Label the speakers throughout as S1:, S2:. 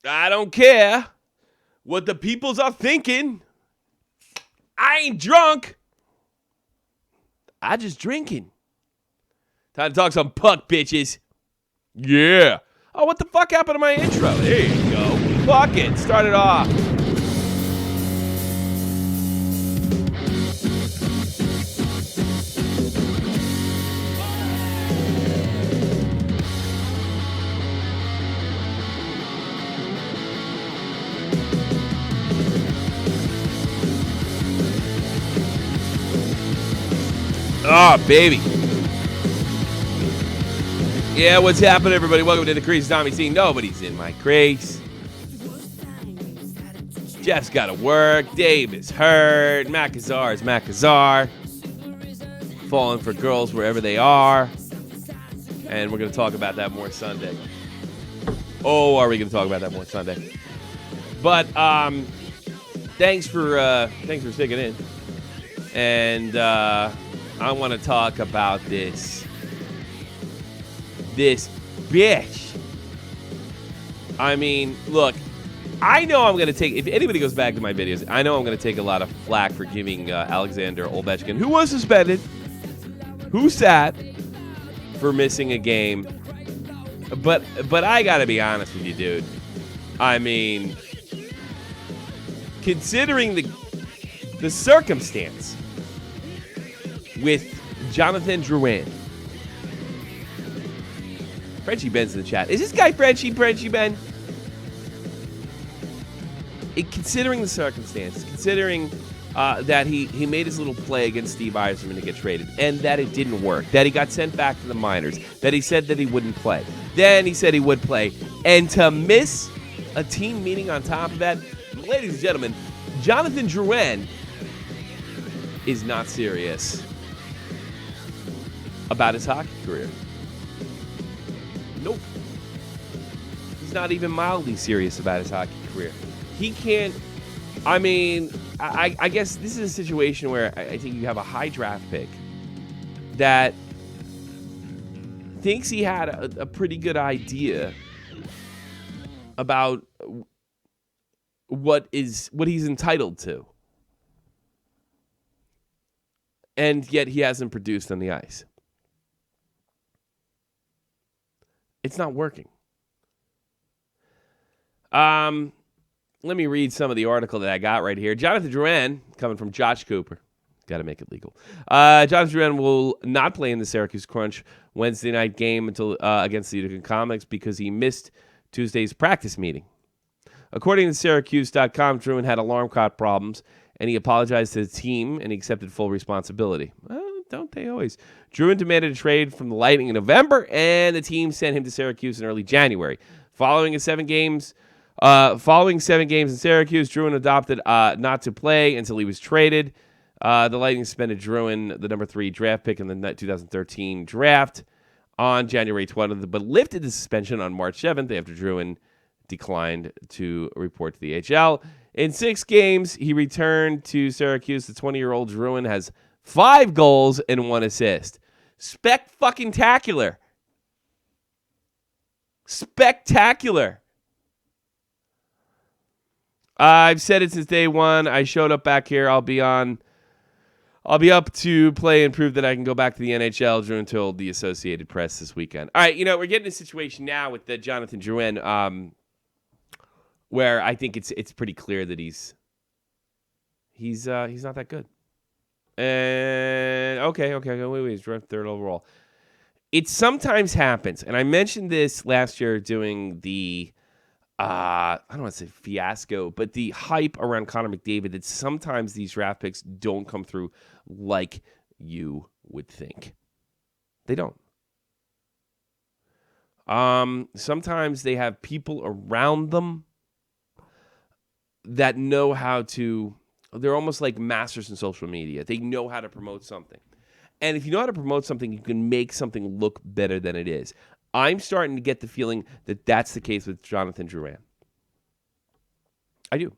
S1: I don't care what the peoples are thinking. I ain't drunk. I just drinking. Time to talk some puck, bitches. Yeah. Oh, what the fuck happened to my intro? There you go. Fuck it. Start it off. Oh, baby. Yeah, what's happening, everybody? Welcome to the Crease. Tommy C. Nobody's in my crease. Jeff's got to work. Dave is hurt. Macazar is Macazar. Falling for girls wherever they are. And we're going to talk about that more Sunday. Oh, are we going to talk about that more Sunday? But thanks for sticking in. And I want to talk about this bitch. I mean, look, I know I'm going to take, if anybody goes back to my videos, I know I'm going to take a lot of flack for giving Alexander Ovechkin, who was suspended, who sat for missing a game. But I got to be honest with you, dude. I mean, considering the circumstance with Jonathan Drouin. Frenchie Ben's in the chat. Is this guy Frenchie Ben? Considering the circumstances, considering that he made his little play against Steve Yzerman to get traded, and that it didn't work, that he got sent back to the minors, that he said that he wouldn't play, then he said he would play, and to miss a team meeting on top of that, ladies and gentlemen, Jonathan Drouin is not serious about his hockey career. Nope. He's not even mildly serious about his hockey career. He can't, I mean, I guess this is a situation where I think you have a high draft pick that thinks he had a pretty good idea about what he's entitled to. And yet he hasn't produced on the ice. It's not working. Let me read some of the article that I got right here. Jonathan Drouin, coming from Josh Cooper. Got to make it legal. Jonathan Drouin will not play in the Syracuse Crunch Wednesday night game until against the Utica Comics because he missed Tuesday's practice meeting. According to Syracuse.com, Drouin had alarm clock problems, and he apologized to the team, and he accepted full responsibility. Well, don't they always? Drouin demanded a trade from the Lightning in November, and the team sent him to Syracuse in early January. Following 7 games in Syracuse, Drouin adopted not to play until he was traded. The Lightning suspended Drouin, the number 3 draft pick in the 2013 draft, on January 20th, but lifted the suspension on March 7th after Drouin declined to report to the AHL. In 6 games, he returned to Syracuse. The 20-year-old Drouin has 5 goals and 1 assist. Spectacular. I've said it since day one. I showed up back here. I'll be up to play and prove that I can go back to the NHL. Drouin told the Associated Press this weekend. All right, we're getting a situation now with the Jonathan Drouin, where I think it's pretty clear that he's not that good. And okay, wait, he's draft 3rd overall. It sometimes happens, and I mentioned this last year doing the I don't want to say fiasco, but the hype around Connor McDavid, that sometimes these draft picks don't come through like you would think. They don't. Sometimes they have people around them that know how to, they're almost like masters in social media. They know how to promote something. And if you know how to promote something, you can make something look better than it is. I'm starting to get the feeling that that's the case with Jonathan Drouin. I do.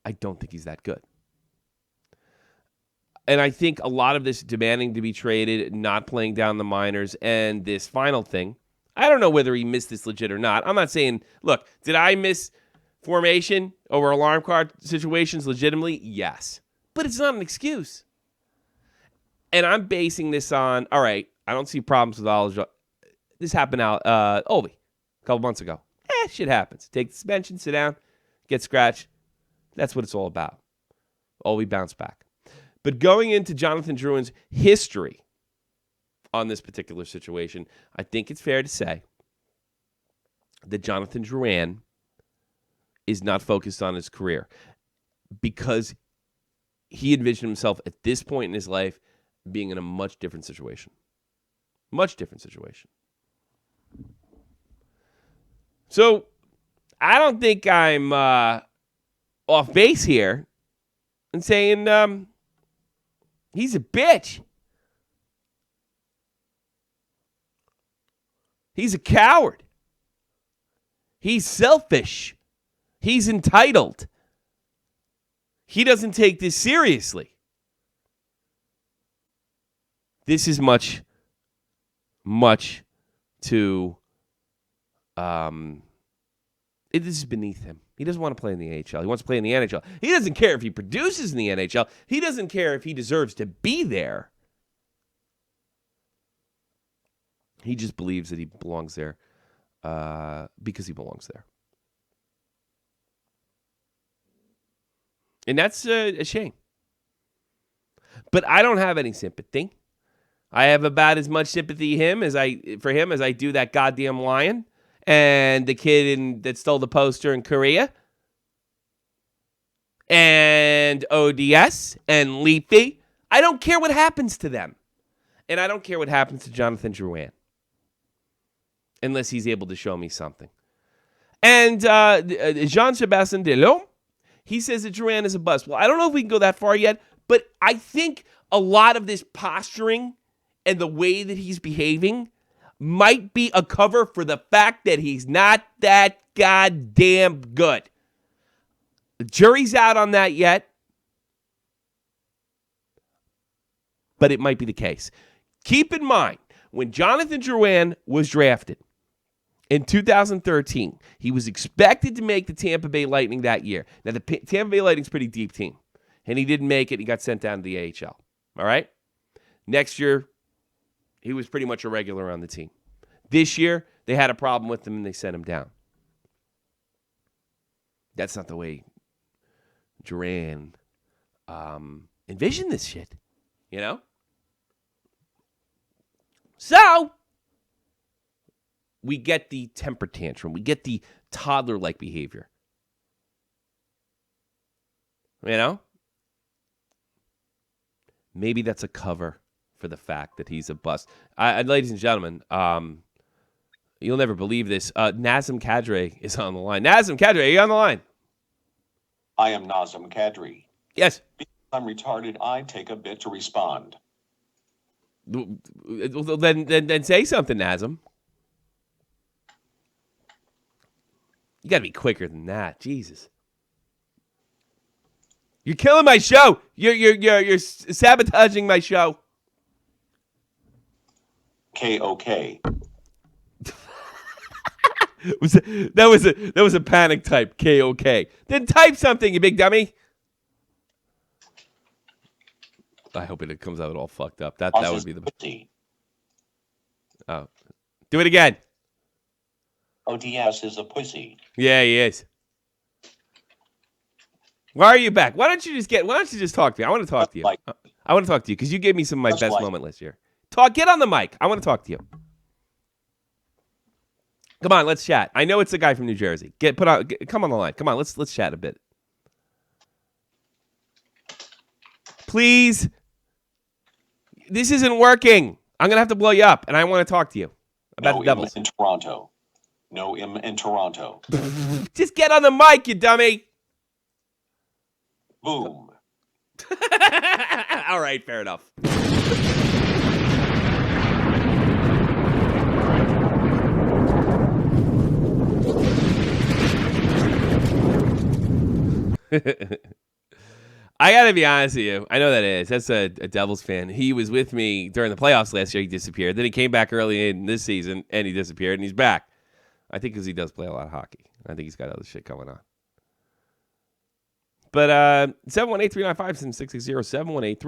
S1: I don't think he's that good. And I think a lot of this demanding to be traded, not playing down the minors, and this final thing, I don't know whether he missed this legit or not. I'm not saying, look, did I miss formation over alarm clock situations legitimately? Yes. But it's not an excuse. And I'm basing this on, all right, I don't see problems with all this happened out Ovi a couple months ago. Shit happens. Take the suspension, sit down, get scratched. That's what it's all about. Ovi bounce back. But going into Jonathan Drouin's history on this particular situation, I think it's fair to say that Jonathan Drouin is not focused on his career because he envisioned himself at this point in his life being in a much different situation. Much different situation. So I don't think I'm off base here and saying he's a bitch. He's a coward. He's selfish. He's entitled. He doesn't take this seriously. This is much too this is beneath him. He doesn't want to play in the AHL. He wants to play in the NHL. He doesn't care if he produces in the NHL. He doesn't care if he deserves to be there. He just believes that he belongs there because he belongs there. And that's a shame. But I don't have any sympathy. I have about as much sympathy for him as I do that goddamn lion and the kid that stole the poster in Korea and ODS and Leafy. I don't care what happens to them. And I don't care what happens to Jonathan Drouin unless he's able to show me something. And Jean-Sébastien Delhomme, he says that Drouin is a bust. Well, I don't know if we can go that far yet, but I think a lot of this posturing and the way that he's behaving might be a cover for the fact that he's not that goddamn good. The jury's out on that yet, but it might be the case. Keep in mind, when Jonathan Drouin was drafted in 2013, he was expected to make the Tampa Bay Lightning that year. Now, the Tampa Bay Lightning's a pretty deep team, and he didn't make it. He got sent down to the AHL. All right? Next year, he was pretty much a regular on the team. This year, they had a problem with him, and they sent him down. That's not the way Drouin envisioned this shit, you know? So, we get the temper tantrum. We get the toddler-like behavior. You know? Maybe that's a cover for the fact that he's a bust. Ladies and gentlemen, you'll never believe this. Nazem Kadri is on the line. Nazem Kadri, are you on the line?
S2: I am Nazem Kadri.
S1: Yes.
S2: Because I'm retarded, I take a bit to respond.
S1: Well, then say something, Nazem. You got to be quicker than that. Jesus. You're killing my show. You're sabotaging my show.
S2: KOK.
S1: That was a panic type. KOK. Then type something, you big dummy. I hope it comes out all fucked up. That would be the. Oh, do it again.
S2: ODS is a pussy.
S1: Yeah, he is. Why are you back? Why don't you just talk to me? I want to talk to you. I want to talk to you because you gave me some of my best moment last year. Get on the mic. I want to talk to you. Come on, let's chat. I know it's a guy from New Jersey. Come on the line. Come on, let's chat a bit. Please. This isn't working. I'm gonna have to blow you up, and I want to talk to you about the Devils.
S2: In Toronto. No M in Toronto.
S1: Just get on the mic, you dummy.
S2: Boom.
S1: All right, fair enough. I got to be honest with you. I know that is. That's a Devils fan. He was with me during the playoffs last year. He disappeared. Then he came back early in this season, and he disappeared, and he's back. I think because he does play a lot of hockey. I think he's got other shit going on. But 718-395-7660,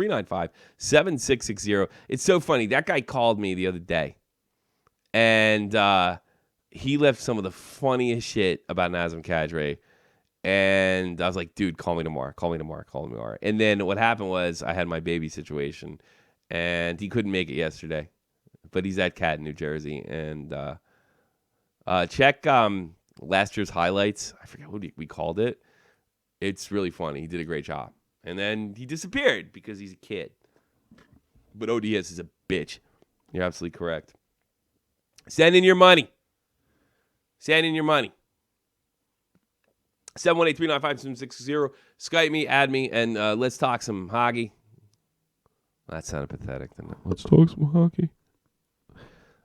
S1: 718-395-7660. It's so funny. That guy called me the other day, and he left some of the funniest shit about Nazem Kadri. And I was like, dude, call me tomorrow. And then what happened was I had my baby situation, and he couldn't make it yesterday. But he's at Cat in New Jersey. And check last year's highlights. I forget what we called it. It's really funny. He did a great job. And then he disappeared because he's a kid. But ODS is a bitch. You're absolutely correct. Send in your money. 718-395-7660. Skype me, add me, and let's talk some hockey. That sounded pathetic, didn't it? Let's talk some hockey.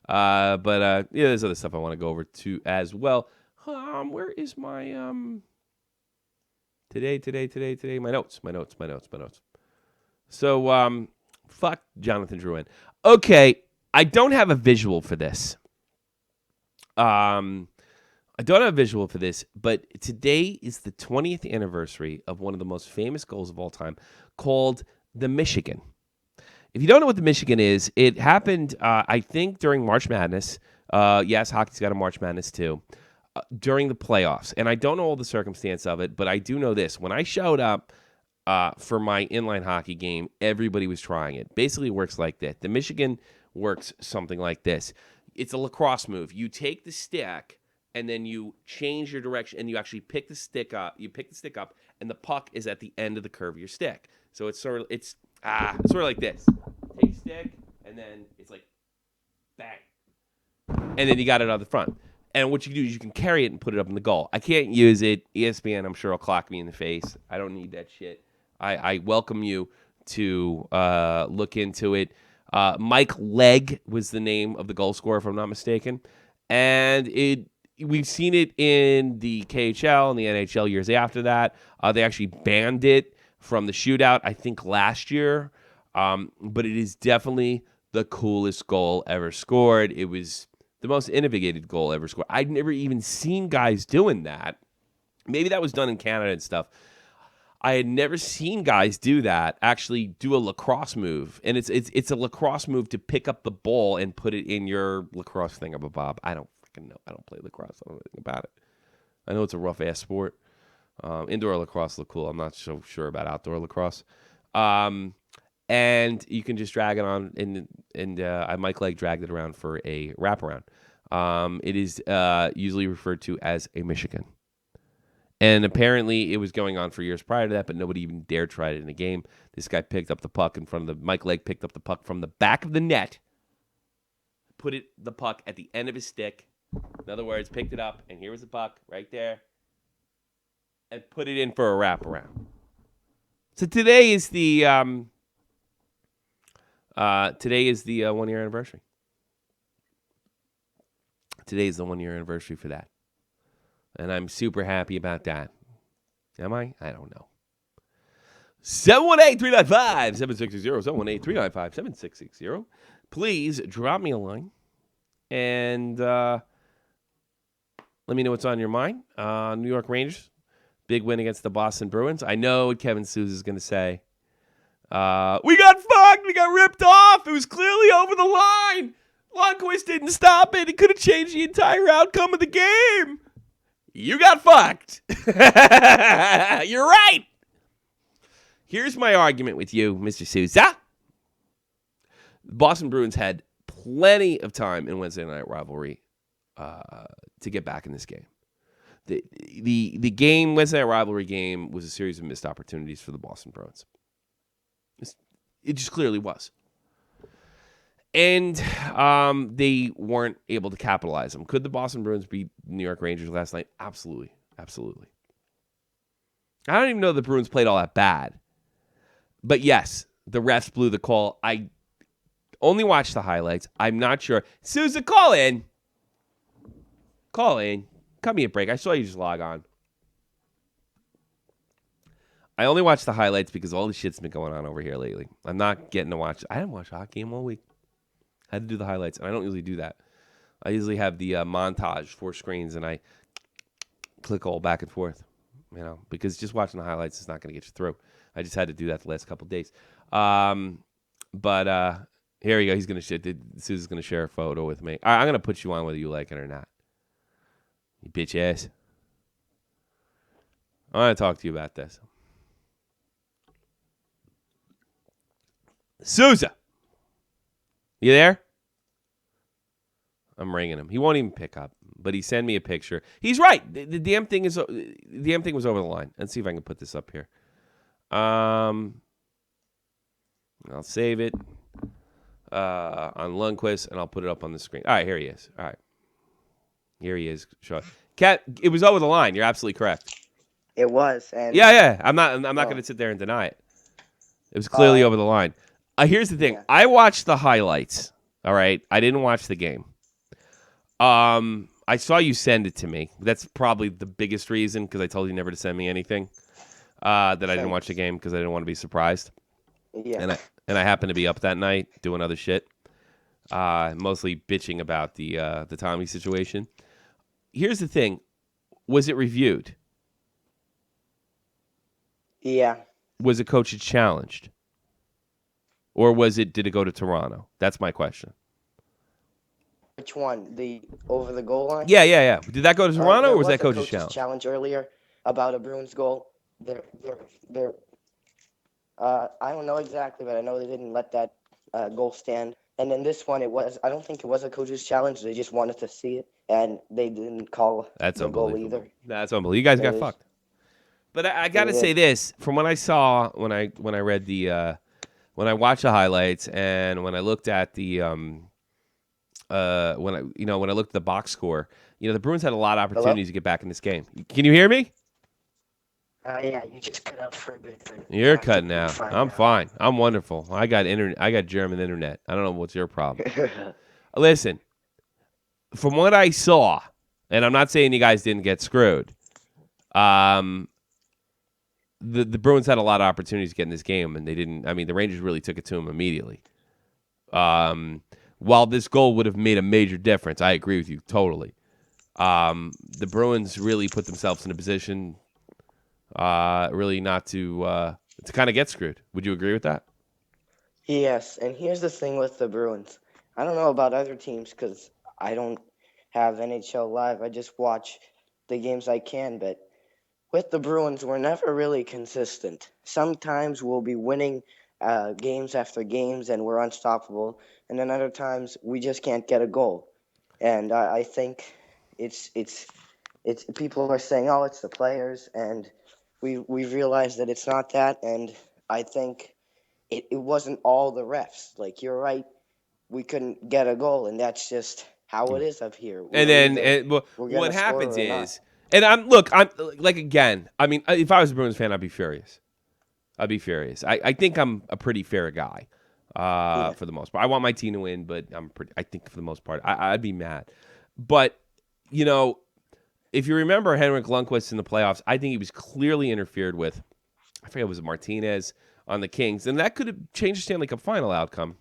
S1: But there's other stuff I want to go over too as well. Where is my today? My notes. So fuck Jonathan Drouin. Okay, I don't have a visual for this. But today is the 20th anniversary of one of the most famous goals of all time, called the Michigan. If you don't know what the Michigan is, it happened, I think, during March Madness. Yes, hockey's got a March Madness too. During the playoffs. And I don't know all the circumstance of it, but I do know this. When I showed up for my inline hockey game, everybody was trying it. Basically, it works like this. The Michigan works something like this. It's a lacrosse move. You take the stick, and then you change your direction, and you actually pick the stick up. You pick the stick up, and the puck is at the end of the curve of your stick. So it's sort of like this. Take stick, and then it's like bang. And then you got it on the front. And what you can do is you can carry it and put it up in the goal. I can't use it. ESPN, I'm sure, will clock me in the face. I don't need that shit. I welcome you to look into it. Mike Legg was the name of the goal scorer, if I'm not mistaken. And we've seen it in the KHL and the NHL years after that. They actually banned it from the shootout, I think, last year. But it is definitely the coolest goal ever scored. It was the most innovative goal ever scored. I'd never even seen guys doing that. Maybe that was done in Canada and stuff. I had never seen guys do that, actually do a lacrosse move. And it's a lacrosse move to pick up the ball and put it in your lacrosse thingamabob. I don't freaking know. I don't play lacrosse. I don't know anything about it. I know it's a rough-ass sport. Indoor lacrosse look cool. I'm not so sure about outdoor lacrosse. And you can just drag it on, and Mike Legg dragged it around for a wraparound. It is usually referred to as a Michigan. And apparently it was going on for years prior to that, but nobody even dared try it in a game. This guy picked up the puck Mike Legg picked up the puck from the back of the net, put the puck at the end of his stick. In other words, picked it up, and here was the puck right there, and put it in for a wraparound. So today is the 1 year anniversary. Today is the 1 year anniversary for that. And I'm super happy about that. Am I? I don't know. 718-395-7660. 718-395-7660. Please drop me a line. And let me know what's on your mind. New York Rangers. Big win against the Boston Bruins. I know what Kevin Sousa is going to say. We got fucked. We got ripped off. It was clearly over the line. Lundqvist didn't stop it. It could have changed the entire outcome of the game. You got fucked. You're right. Here's my argument with you, Mr. Sousa. The Boston Bruins had plenty of time in Wednesday night rivalry to get back in this game. The game, Wednesday night rivalry game, was a series of missed opportunities for the Boston Bruins. It just clearly was. And they weren't able to capitalize them. Could the Boston Bruins beat New York Rangers last night? Absolutely. Absolutely. I don't even know the Bruins played all that bad. But yes, the refs blew the call. I only watched the highlights. I'm not sure. Sousa, call in. Call in. Cut me a break. I saw you just log on. I only watched the highlights because all the shit's been going on over here lately. I'm not getting to watch. I didn't watch a hockey game all week. I had to do the highlights, and I don't usually do that. I usually have the montage, 4 screens, and I click all back and forth. because just watching the highlights is not going to get you through. I just had to do that the last couple of days. But here you go. Susan's going to share a photo with me. All right, I'm going to put you on whether you like it or not. You bitch ass. I want to talk to you about this. Sousa. You there? I'm ringing him. He won't even pick up, but he sent me a picture. He's right. The damn thing was over the line. Let's see if I can put this up here. I'll save it on Lundqvist, and I'll put it up on the screen. All right, here he is. All right. Here he is. Cat, it was over the line. You're absolutely correct.
S3: It was. And
S1: yeah. I'm not going to sit there and deny it. It was clearly over the line. Here's the thing.
S3: Yeah.
S1: I watched the highlights. All right. I didn't watch the game. I saw you send it to me. That's probably the biggest reason, because I told you never to send me anything. That I didn't watch the game because I didn't want to be surprised.
S3: Yeah.
S1: And I happened to be up that night doing other shit. Mostly bitching about the Tommy situation. Here's the thing. Was it reviewed?
S3: Yeah.
S1: Was it coaches challenged? Or did it go to Toronto? That's my question.
S3: Which one? The over the goal line?
S1: Yeah. Did that go to Toronto,
S3: There
S1: or was that
S3: a
S1: coach's challenge?
S3: challenge earlier about a Bruins goal. I don't know exactly, but I know they didn't let that goal stand. And then this one, I don't think it was a coach's challenge. They just wanted to see it, and they didn't call the goal either.
S1: That's unbelievable. You guys got fucked. But I got to say this: from what I saw when I read when I watched the highlights, and when I looked at the when I looked at the box score, the Bruins had a lot of opportunities to get back in this game. Can you hear me?
S3: Yeah, you just cut out for a bit.
S1: You're cutting out. I'm fine. I'm wonderful. I got internet. I got German internet. I don't know what's your problem. Listen, from what I saw, and I'm not saying you guys didn't get screwed. The Bruins had a lot of opportunities to get in this game, and they didn't. I mean, the Rangers really took it to them immediately. While this goal would have made a major difference, I agree with you totally. The Bruins really put themselves in a position, really not to kind of get screwed. Would you agree with that?
S3: Yes, and here's the thing with the Bruins. I don't know about other teams because I don't have NHL Live. I just watch the games I can, but with the Bruins, we're never really consistent. Sometimes we'll be winning games after games and we're unstoppable, and then other times we just can't get a goal. And I think it's people are saying, oh, it's the players, and we realized that it's not that, and I think it wasn't all the refs. Like, you're right, we couldn't get a goal, and that's just how it is up here.
S1: What happens is, and I'm like, again, I mean, if I was a Bruins fan, I'd be furious. I think I'm a pretty fair guy for the most part. I want my team to win, but I think for the most part, I'd be mad. But, if you remember Henrik Lundqvist in the playoffs, I think he was clearly interfered with. I forget, it was Martinez on the Kings, and that could have changed the Stanley Cup final outcome.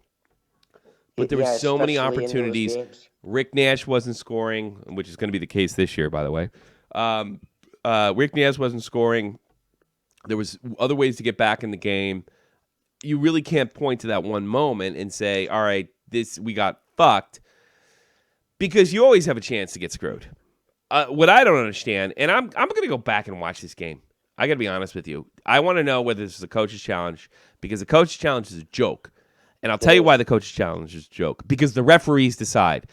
S1: But there were so many opportunities. Rick Nash wasn't scoring, which is going to be the case this year, by the way. Rick Nash wasn't scoring. There was other ways to get back in the game. You really can't point to that one moment and say, all right, we got fucked, because you always have a chance to get screwed. What I don't understand, and I'm going to go back and watch this game. I got to be honest with you. I want to know whether this is a coach's challenge, because the coach's challenge is a joke. And I'll tell you why the coach's challenge is a joke. Because the referees decide.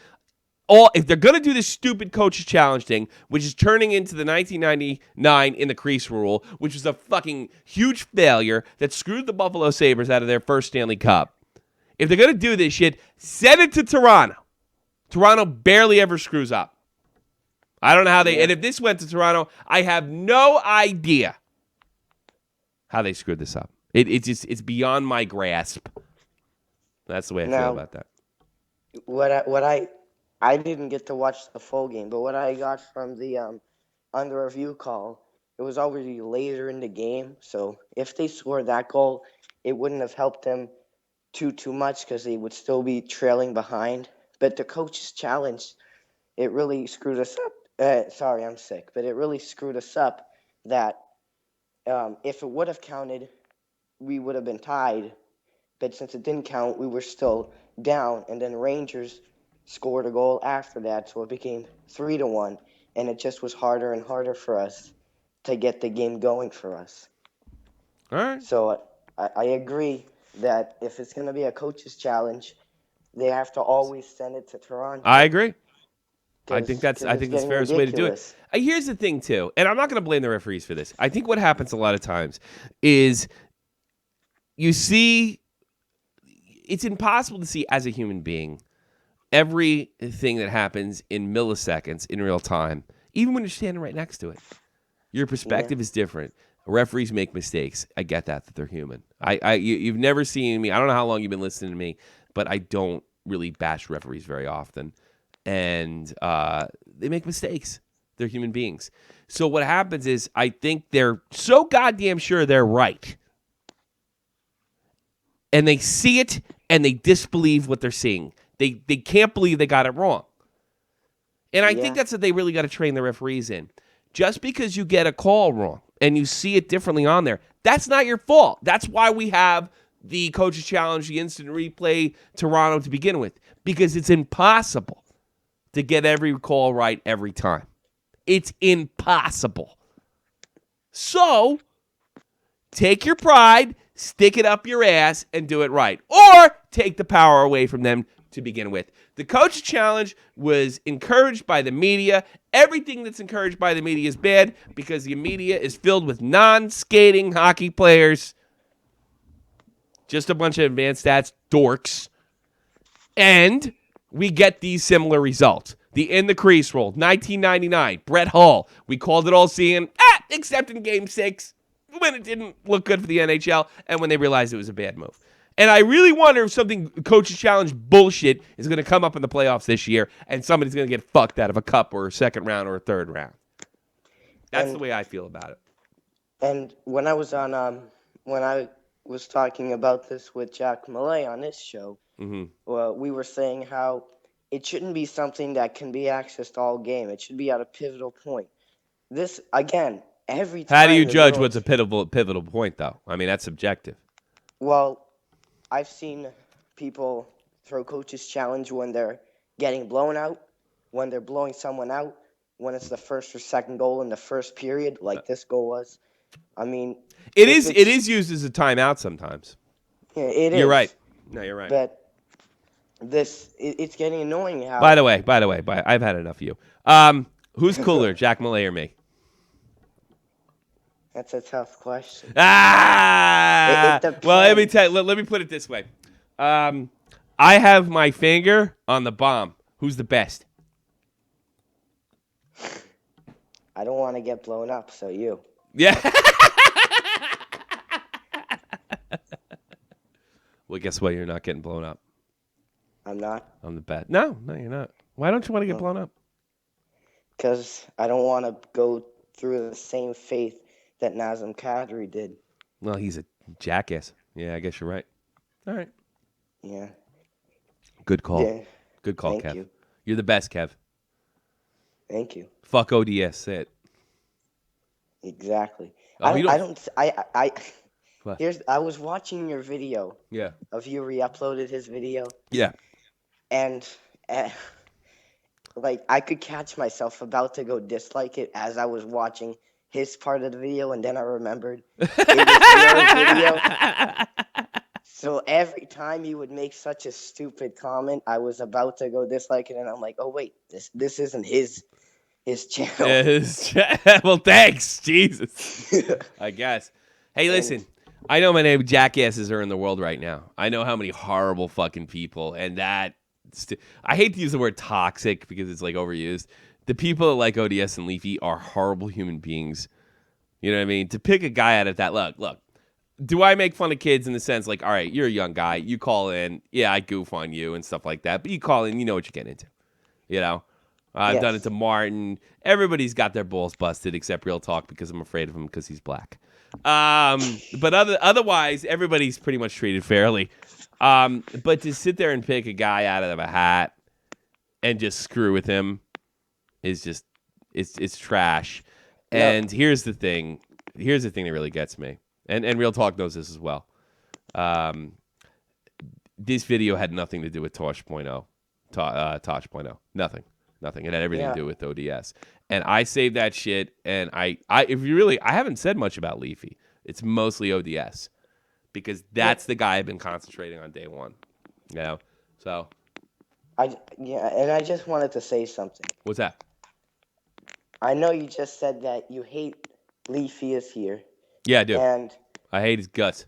S1: If they're going to do this stupid coach's challenge thing, which is turning into the 1999 in the crease rule, which was a fucking huge failure that screwed the Buffalo Sabres out of their first Stanley Cup. If they're going to do this shit, send it to Toronto. Toronto barely ever screws up. I don't know how and if this went to Toronto, I have no idea how they screwed this up. It's beyond my grasp. That's the way I feel about that.
S3: I didn't get to watch the full game, but what I got from the under review call, it was already later in the game. So if they scored that goal, it wouldn't have helped them too much, because they would still be trailing behind. But the coach's challenge, it really screwed us up. Sorry, I'm sick, but it really screwed us up that if it would have counted, we would have been tied. But since it didn't count, we were still down. And then Rangers scored a goal after that, so it became 3-1. And it just was harder and harder for us to get the game going for us.
S1: All right.
S3: So I agree that if it's going to be a coach's challenge, they have to always send it to Toronto.
S1: I agree. I
S3: 'cause-
S1: think that's
S3: 'cause it's
S1: the
S3: getting
S1: fairest way to do it.
S3: ridiculous.
S1: Here's the thing too, and I'm not going to blame the referees for this. I think what happens a lot of times is you see it's impossible to see as a human being everything that happens in milliseconds in real time, even when you're standing right next to it. Your perspective is different. Referees make mistakes. I get that they're human. You've never seen me. I don't know how long you've been listening to me, but I don't really bash referees very often. And they make mistakes. They're human beings. So what happens is I think they're so goddamn sure they're right. And they see it and they disbelieve what they're seeing. They can't believe they got it wrong. And I think that's what they really got to train the referees in. Just because you get a call wrong and you see it differently on there, that's not your fault. That's why we have the Coach's Challenge, the instant replay Toronto to begin with, because it's impossible to get every call right every time. It's impossible. So, take your pride, stick it up your ass, and do it right. Or take the power away from them to begin with. The Coach's Challenge was encouraged by the media. Everything that's encouraged by the media is bad because the media is filled with non-skating hockey players. Just a bunch of advanced stats dorks. And we get these similar results. The in the crease rule, 1999, Brett Hull. We called it all seeing, except in Game 6, when it didn't look good for the NHL and when they realized it was a bad move. And I really wonder if something Coach's Challenge bullshit is going to come up in the playoffs this year and somebody's going to get fucked out of a cup or a second round or a third round. That's the way I feel about it.
S3: And when I was talking about this with Jack Millay on his show, well, we were saying how it shouldn't be something that can be accessed all game. It should be at a pivotal point. This, again, every time.
S1: How do you judge what's a pivotal point, though? I mean, that's subjective.
S3: Well, I've seen people throw Coach's Challenge when they're getting blown out, when they're blowing someone out, when it's the first or second goal in the first period, like this goal was. I mean,
S1: it is used as a timeout sometimes.
S3: Yeah, it is.
S1: You're right. No, you're right.
S3: But it's getting annoying how.
S1: By the way, I've had enough of you. Who's cooler, Jack Millay or me?
S3: That's a tough question.
S1: Well,
S3: It depends.
S1: let me put it this way. I have my finger on the bomb. Who's the best?
S3: I don't want to get blown up, so you.
S1: Yeah. Well, guess what? You're not getting blown up.
S3: I'm not.
S1: I'm the best. No, you're not. Why don't you want to get blown up?
S3: Because I don't want to go through the same fate that Nazem Kadri did.
S1: Well, he's a jackass. Yeah, I guess you're right. All right.
S3: Yeah.
S1: Good call.
S3: Yeah.
S1: Good call,
S3: Thank
S1: Kev.
S3: you.
S1: You're the best, Kev.
S3: Thank you.
S1: Fuck ODS. Say it.
S3: Exactly.
S1: Oh, What?
S3: I was watching your video
S1: Yeah.
S3: of you re-uploaded his video,
S1: Yeah.
S3: and like I could catch myself about to go dislike it as I was watching his part of the video, and then I remembered it was your video. So every time he would make such a stupid comment, I was about to go dislike it, and I'm like, oh wait, this isn't his channel.
S1: Well, thanks, Jesus. I guess. Hey, listen. I know many jackasses are in the world right now. I know how many horrible fucking people, and that. I hate to use the word toxic because it's like overused. The people that like ODS and Leafy are horrible human beings. You know what I mean? To pick a guy out of that, look. Do I make fun of kids in the sense like, all right, you're a young guy, you call in, yeah, I goof on you and stuff like that, but you call in, you know what you're getting into. You know? I've done it to Martin. Everybody's got their balls busted except Real Talk because I'm afraid of him because he's black. But otherwise, everybody's pretty much treated fairly. But to sit there and pick a guy out of a hat and just screw with him is just it's trash. And here's the thing. here's the thing that really gets me, and Real Talk knows this as well. This video had nothing to do with Tosh.0. Nothing. It had everything to do with ODS. And I saved that shit. And I haven't said much about Leafy. It's mostly ODS because that's the guy I've been concentrating on day one. You know, so.
S3: And I just wanted to say something.
S1: What's that?
S3: I know you just said that you hate Leafy is here.
S1: Yeah, I do.
S3: And
S1: I hate his guts.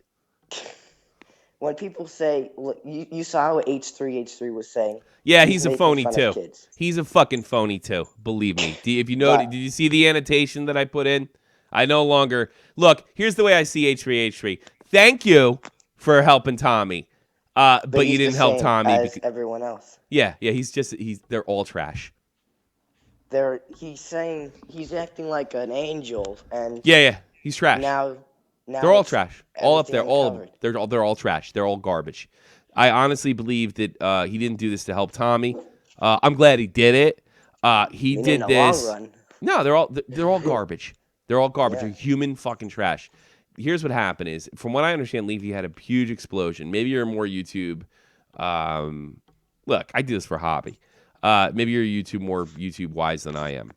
S3: when people say, you saw what H3 was saying.
S1: Yeah, he's a
S3: making
S1: phony
S3: fun
S1: too.
S3: of kids.
S1: He's a fucking phony too. Believe me. If you know,
S3: Wow.
S1: did you see the annotation that I put in? I no longer look. Here's the way I see H3. Thank you for helping Tommy, but you
S3: he's
S1: didn't
S3: the
S1: help
S3: same
S1: Tommy.
S3: as everyone else.
S1: Yeah. They're all trash.
S3: He's acting like an angel, and
S1: Yeah. He's trash.
S3: now
S1: They're all
S3: it's
S1: trash. All up there.
S3: everything
S1: All of them.
S3: uncovered.
S1: They're all trash. They're all garbage. I honestly believe that he didn't do this to help Tommy. I'm glad he did it. He
S3: And
S1: did
S3: in the
S1: this.
S3: long run.
S1: No, they're all garbage. They're all garbage.
S3: Yeah.
S1: They're human fucking trash. Here's what happened is, from what I understand, Leafy had a huge explosion. Maybe you're more YouTube. Look, I do this for hobby. Maybe you're more YouTube wise than I am,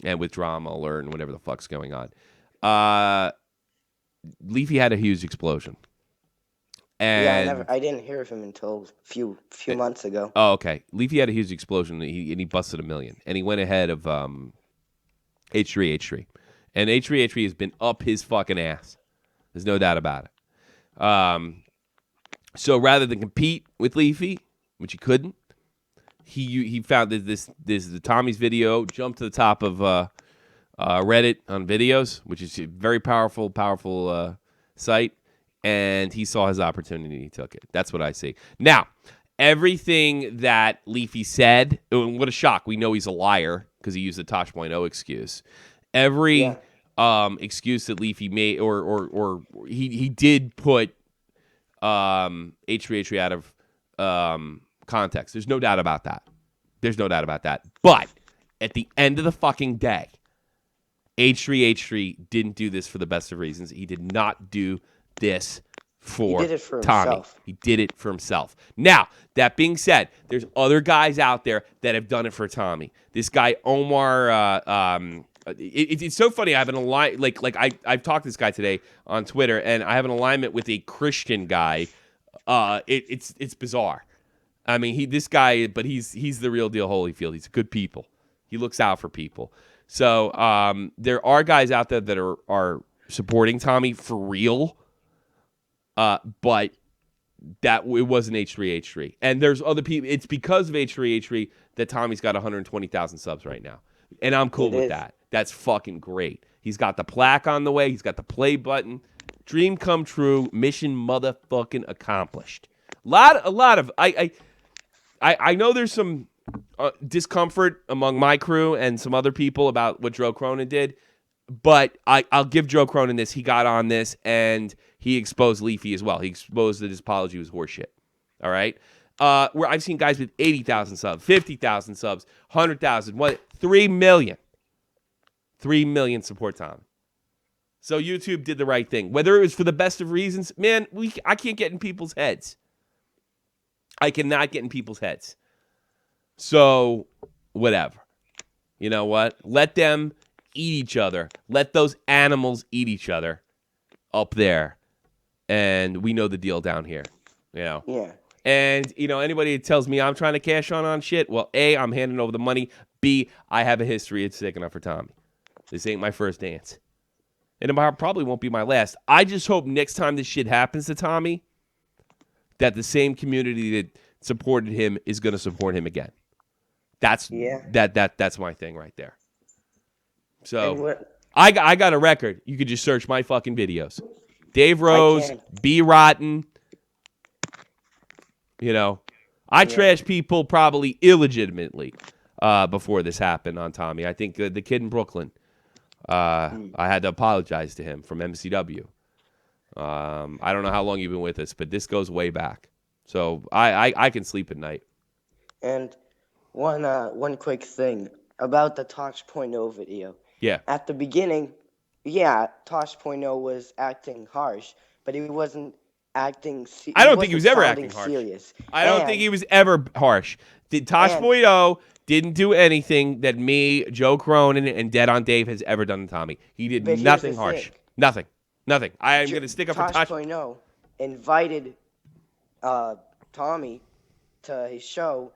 S1: and with drama alert and whatever the fuck's going on. Leafy had a huge explosion. And
S3: I didn't hear of him until a few months ago.
S1: Oh, okay. Leafy had a huge explosion, and he busted $1 million, and he went ahead of H3. And H3 has been up his fucking ass. There's no doubt about it. So rather than compete with Leafy, which he couldn't, he found that this is the Tommy's video, jumped to the top of Reddit on videos, which is a very powerful site. And he saw his opportunity and he took it. That's what I see. Now, everything that Leafy said, and what a shock. We know he's a liar because he used the Tosh.0 excuse. Every excuse that Leafy made, or he did put H3 out of context. There's no doubt about that. But at the end of the fucking day, H3 didn't do this for the best of reasons. He did not do this for
S3: He did it for
S1: Tommy.
S3: himself.
S1: He did it for himself. Now, that being said, there's other guys out there that have done it for Tommy. This guy, Omar, it's so funny. I have an alignment, I've talked to this guy today on Twitter, and I have an alignment with a Christian guy. It's bizarre. I mean, this guy, but he's the real deal Holyfield. He's good people. He looks out for people. So there are guys out there that are supporting Tommy for real. But it wasn't H3. And there's other people. It's because of H3 that Tommy's got 120,000 subs right now. And I'm cool with that. That's fucking great. He's got the plaque on the way. He's got the play button. Dream come true. Mission motherfucking accomplished. A lot of I know there's some discomfort among my crew and some other people about what Joe Cronin did. But I'll give Joe Cronin this. He got on this, and he exposed Leafy as well. He exposed that his apology was horseshit. All right? Where I've seen guys with 80,000 subs, 50,000 subs, 100,000, 3 million. 3 million support Tom. So YouTube did the right thing. Whether it was for the best of reasons, man, I can't get in people's heads. I cannot get in people's heads. So, whatever. You know what? Let them eat each other. Let those animals eat each other up there. And we know the deal down here. You know?
S3: Yeah.
S1: And, anybody that tells me I'm trying to cash on shit, well, A, I'm handing over the money. B, I have a history it's sticking up for Tommy. This ain't my first dance. And it probably won't be my last. I just hope next time this shit happens to Tommy, that the same community that supported him is going to support him again. That's my thing right there. So I got a record. You could just search my fucking videos. Dave Rose, B Rotten. I trash people probably illegitimately before this happened on Tommy. I think the kid in Brooklyn, I had to apologize to him from MCW. I don't know how long you've been with us, but this goes way back. So I can sleep at night.
S3: And one quick thing about the Tosh.0 video.
S1: Yeah.
S3: At the beginning, yeah, Tosh.0 was acting harsh, but he wasn't acting.
S1: I
S3: He
S1: don't think he
S3: wasn't
S1: was ever
S3: sounding
S1: acting harsh.
S3: serious.
S1: I don't think
S3: And
S1: he was ever harsh. Tosh
S3: and
S1: Point oh didn't do anything that me, Joe Cronin, and Dead on Dave has ever done to Tommy. He did
S3: but here's the
S1: nothing
S3: thing.
S1: harsh. Nothing. I am going to stick up for Tosh.
S3: Tosh.0 invited Tommy to his show,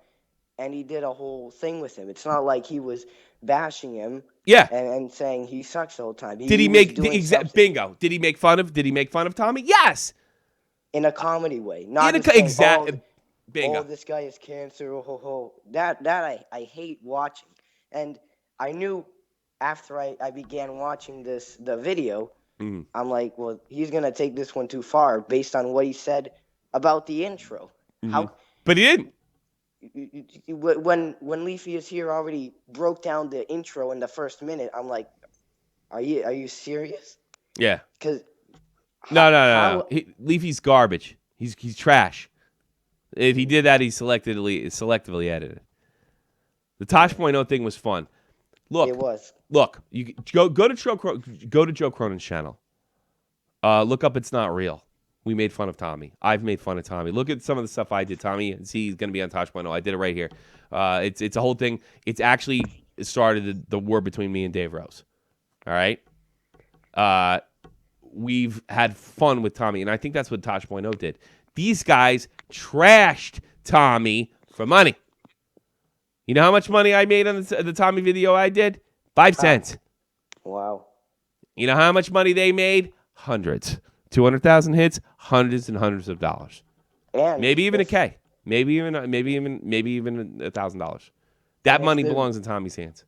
S3: and he did a whole thing with him. It's not like he was bashing him
S1: Yeah.
S3: and saying he sucks the whole time.
S1: Did he
S3: was
S1: make
S3: doing something
S1: bingo? Did he make fun of Tommy? Yes.
S3: in a comedy way, not
S1: In
S3: just saying,
S1: exact bingo.
S3: oh, this guy is cancer. Oh, ho, ho. That I hate watching. And I knew after I began watching the video, I'm like, well, he's gonna take this one too far based on what he said about the intro. How
S1: But he didn't.
S3: when Leafy is here already broke down the intro in the first minute, I'm like, are you serious?
S1: Yeah.
S3: Because
S1: No. Leafy's garbage. He's trash. If he did that, he selectively edited. The Tosh.0 thing was fun.
S3: it was.
S1: Look. You go to Joe Cronin's channel. Look up. It's not real. We made fun of Tommy. I've made fun of Tommy. Look at some of the stuff I did. Tommy, see, he's going to be on Tosh.0. I did it right here. It's a whole thing. It's actually started the war between me and Dave Rose. All right. We've had fun with Tommy, and I think that's what Tosh.0 did. These guys trashed Tommy for money. You know how much money I made on the Tommy video I did? 5 cents.
S3: Wow.
S1: You know how much money they made? Hundreds. 200,000 hits, hundreds and hundreds of dollars.
S3: And
S1: Maybe even a K. Maybe even $1,000. That money belongs in Tommy's hands.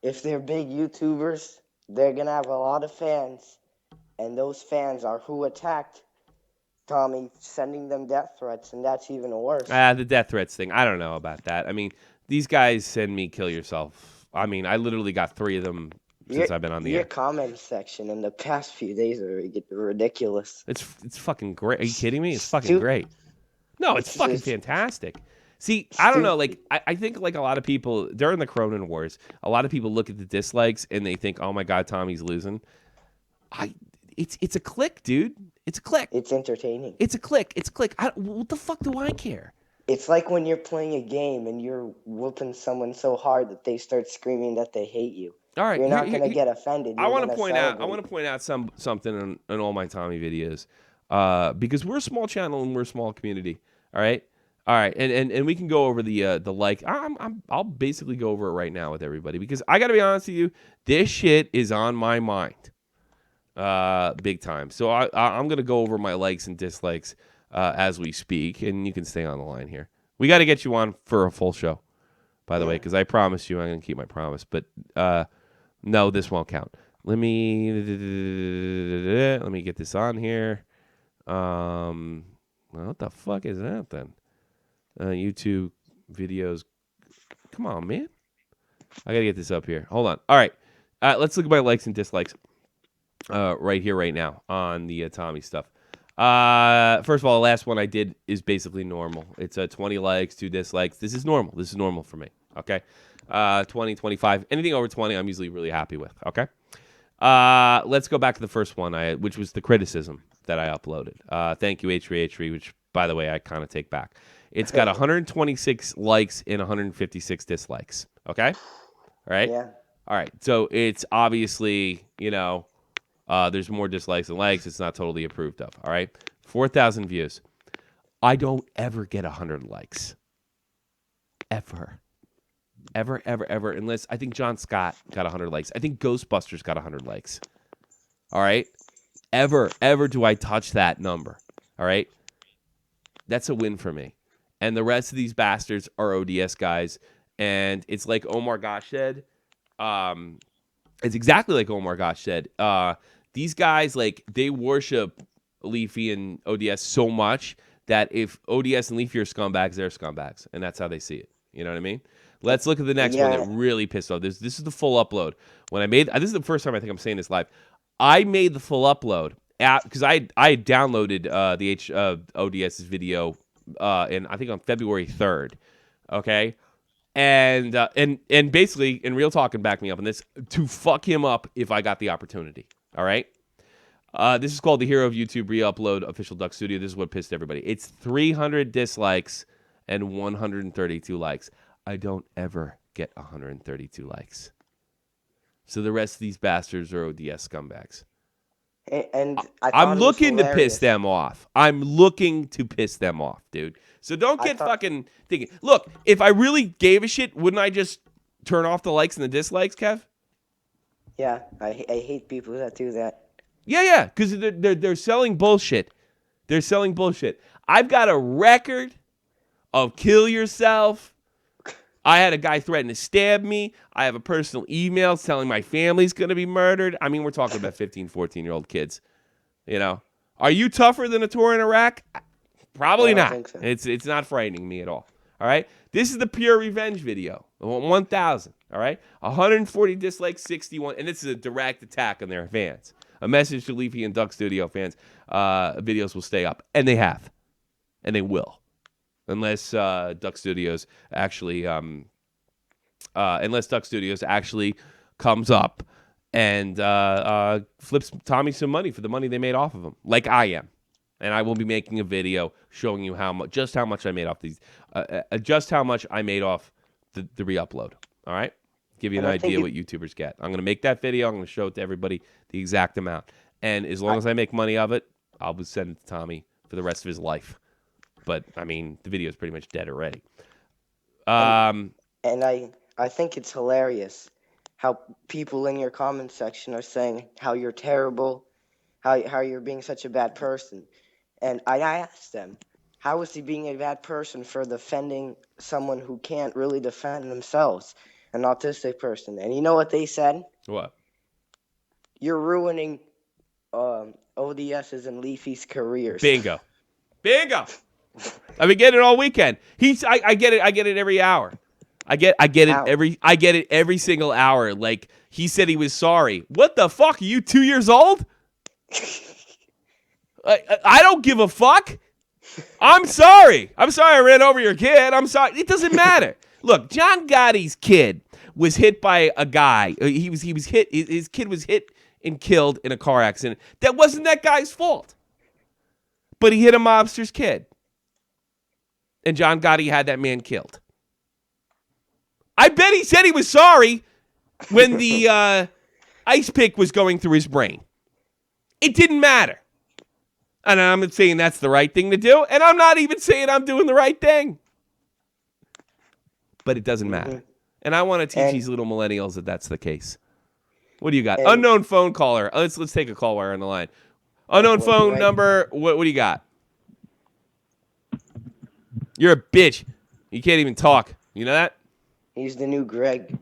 S3: If they're big YouTubers, they're gonna have a lot of fans, and those fans are who attacked Tommy, sending them death threats, and that's even worse.
S1: The death threats thing. I don't know about that. I mean, these guys send me kill yourself. I mean, I literally got 3 of them since I've been on the air.
S3: Your comment section in the past few days are ridiculous.
S1: It's fucking great. Are you kidding me? It's fucking great. No, it's fucking fantastic. See, I don't know. Like, I think like a lot of people during the Cronin Wars, a lot of people look at the dislikes and they think, "Oh my God, Tommy's losing." It's a click, dude. It's a click.
S3: It's entertaining.
S1: It's a click. What the fuck do I care?
S3: It's like when you're playing a game and you're whooping someone so hard that they start screaming that they hate you.
S1: All right,
S3: you're not going to get offended.
S1: I want to point out something in all my Tommy videos, because we're a small channel and we're a small community. All right, and we can go over the like. I'll basically go over it right now with everybody because I got to be honest with you, this shit is on my mind, big time. So I'm gonna go over my likes and dislikes as we speak, and you can stay on the line here. We got to get you on for a full show, by the way, because I promised you I'm gonna keep my promise, but. No, this won't count. Let me get this on here. What the fuck is that then? YouTube videos. Come on, man. I gotta get this up here. Hold on. All right. Let's look at my likes and dislikes. Right here, right now on the Tommy stuff. First of all, the last one I did is basically normal. It's 20 likes, 2 dislikes. This is normal. This is normal for me. Okay. 20, 25, anything over 20, I'm usually really happy with. Okay. Let's go back to the first one, which was the criticism that I uploaded. Thank you, H3H3, which, by the way, I kind of take back. It's got 126 likes and 156 dislikes. Okay. All right.
S3: Yeah.
S1: All right. So it's obviously, there's more dislikes than likes. It's not totally approved of. All right. 4,000 views. I don't ever get 100 likes. Ever, unless I think John Scott got 100 likes. I think Ghostbusters got 100 likes. All right? Ever do I touch that number. All right? That's a win for me. And the rest of these bastards are ODS guys. And it's like Omar Gosh said. It's exactly like Omar Gosh said. These guys, like, they worship Leafy and ODS so much that if ODS and Leafy are scumbags, they're scumbags. And that's how they see it. You know what I mean? Let's look at the next one that really pissed off. This is the full upload. When I made this is the first time I think I'm saying this live. I made the full upload because I had downloaded the ODS's video and I think on February 3rd. Okay, and basically, in real talk, and back me up on this, to fuck him up if I got the opportunity. All right. This is called the Hero of YouTube Re-Upload Official Duck Studio. This is what pissed everybody. It's 300 dislikes and 132 likes. I don't ever get 132 likes. So the rest of these bastards are ODS scumbags.
S3: And I thought
S1: I'm
S3: it was
S1: looking to piss
S3: hilarious.
S1: them off. I'm looking to piss them off, dude. So don't get
S3: thought-
S1: fucking thinking. Look, if I really gave a shit, wouldn't I just turn off the likes and the dislikes, Kev?
S3: Yeah, I hate people that do that.
S1: Yeah, because they're selling bullshit. They're selling bullshit. I've got a record of kill yourself. I had a guy threaten to stab me. I have a personal email telling my family's going to be murdered. I mean, we're talking about 15, 14-year-old kids. You know, are you tougher than a tour in Iraq? Probably
S3: I don't
S1: not.
S3: think so.
S1: It's not frightening me at all. All right. This is the pure revenge video. 1,000. All right. 140 dislikes, 61, and this is a direct attack on their fans. A message to Leafy and Duck Studio fans: videos will stay up, and they have, and they will, unless Duck Studios actually comes up and flips Tommy some money for the money they made off of him, like I am. And I will be making a video showing you how much I made off these, just how much I made off the re-upload. All right, give you an idea what YouTubers get. I'm gonna make that video. I'm gonna show it to everybody, the exact amount. And as long as I make money of it, I'll send it to Tommy for the rest of his life. But I mean, the video is pretty much dead already.
S3: And I think it's hilarious how people in your comment section are saying how you're terrible, how you're being such a bad person. And I asked them, how is he being a bad person for defending someone who can't really defend themselves, an autistic person? And you know what they said?
S1: What?
S3: You're ruining ODS's and Leafy's careers.
S1: Bingo. I've been getting it all weekend. I get it every hour. I get it every single hour. Like, he said he was sorry. What the fuck? Are you 2 years old? I don't give a fuck. I'm sorry I ran over your kid. I'm sorry. It doesn't matter. Look, John Gotti's kid was hit by a guy. He was hit. His kid was hit and killed in a car accident. That wasn't that guy's fault. But he hit a mobster's kid. And John Gotti had that man killed. I bet he said he was sorry when the ice pick was going through his brain. It didn't matter. And I'm not saying that's the right thing to do. And I'm not even saying I'm doing the right thing. But it doesn't matter. And I want to teach these little millennials that that's the case. What do you got? Unknown phone caller. Let's take a call while we're on the line. Unknown phone number. What do you got? You're a bitch. You can't even talk. You know that?
S3: He's the new Greg.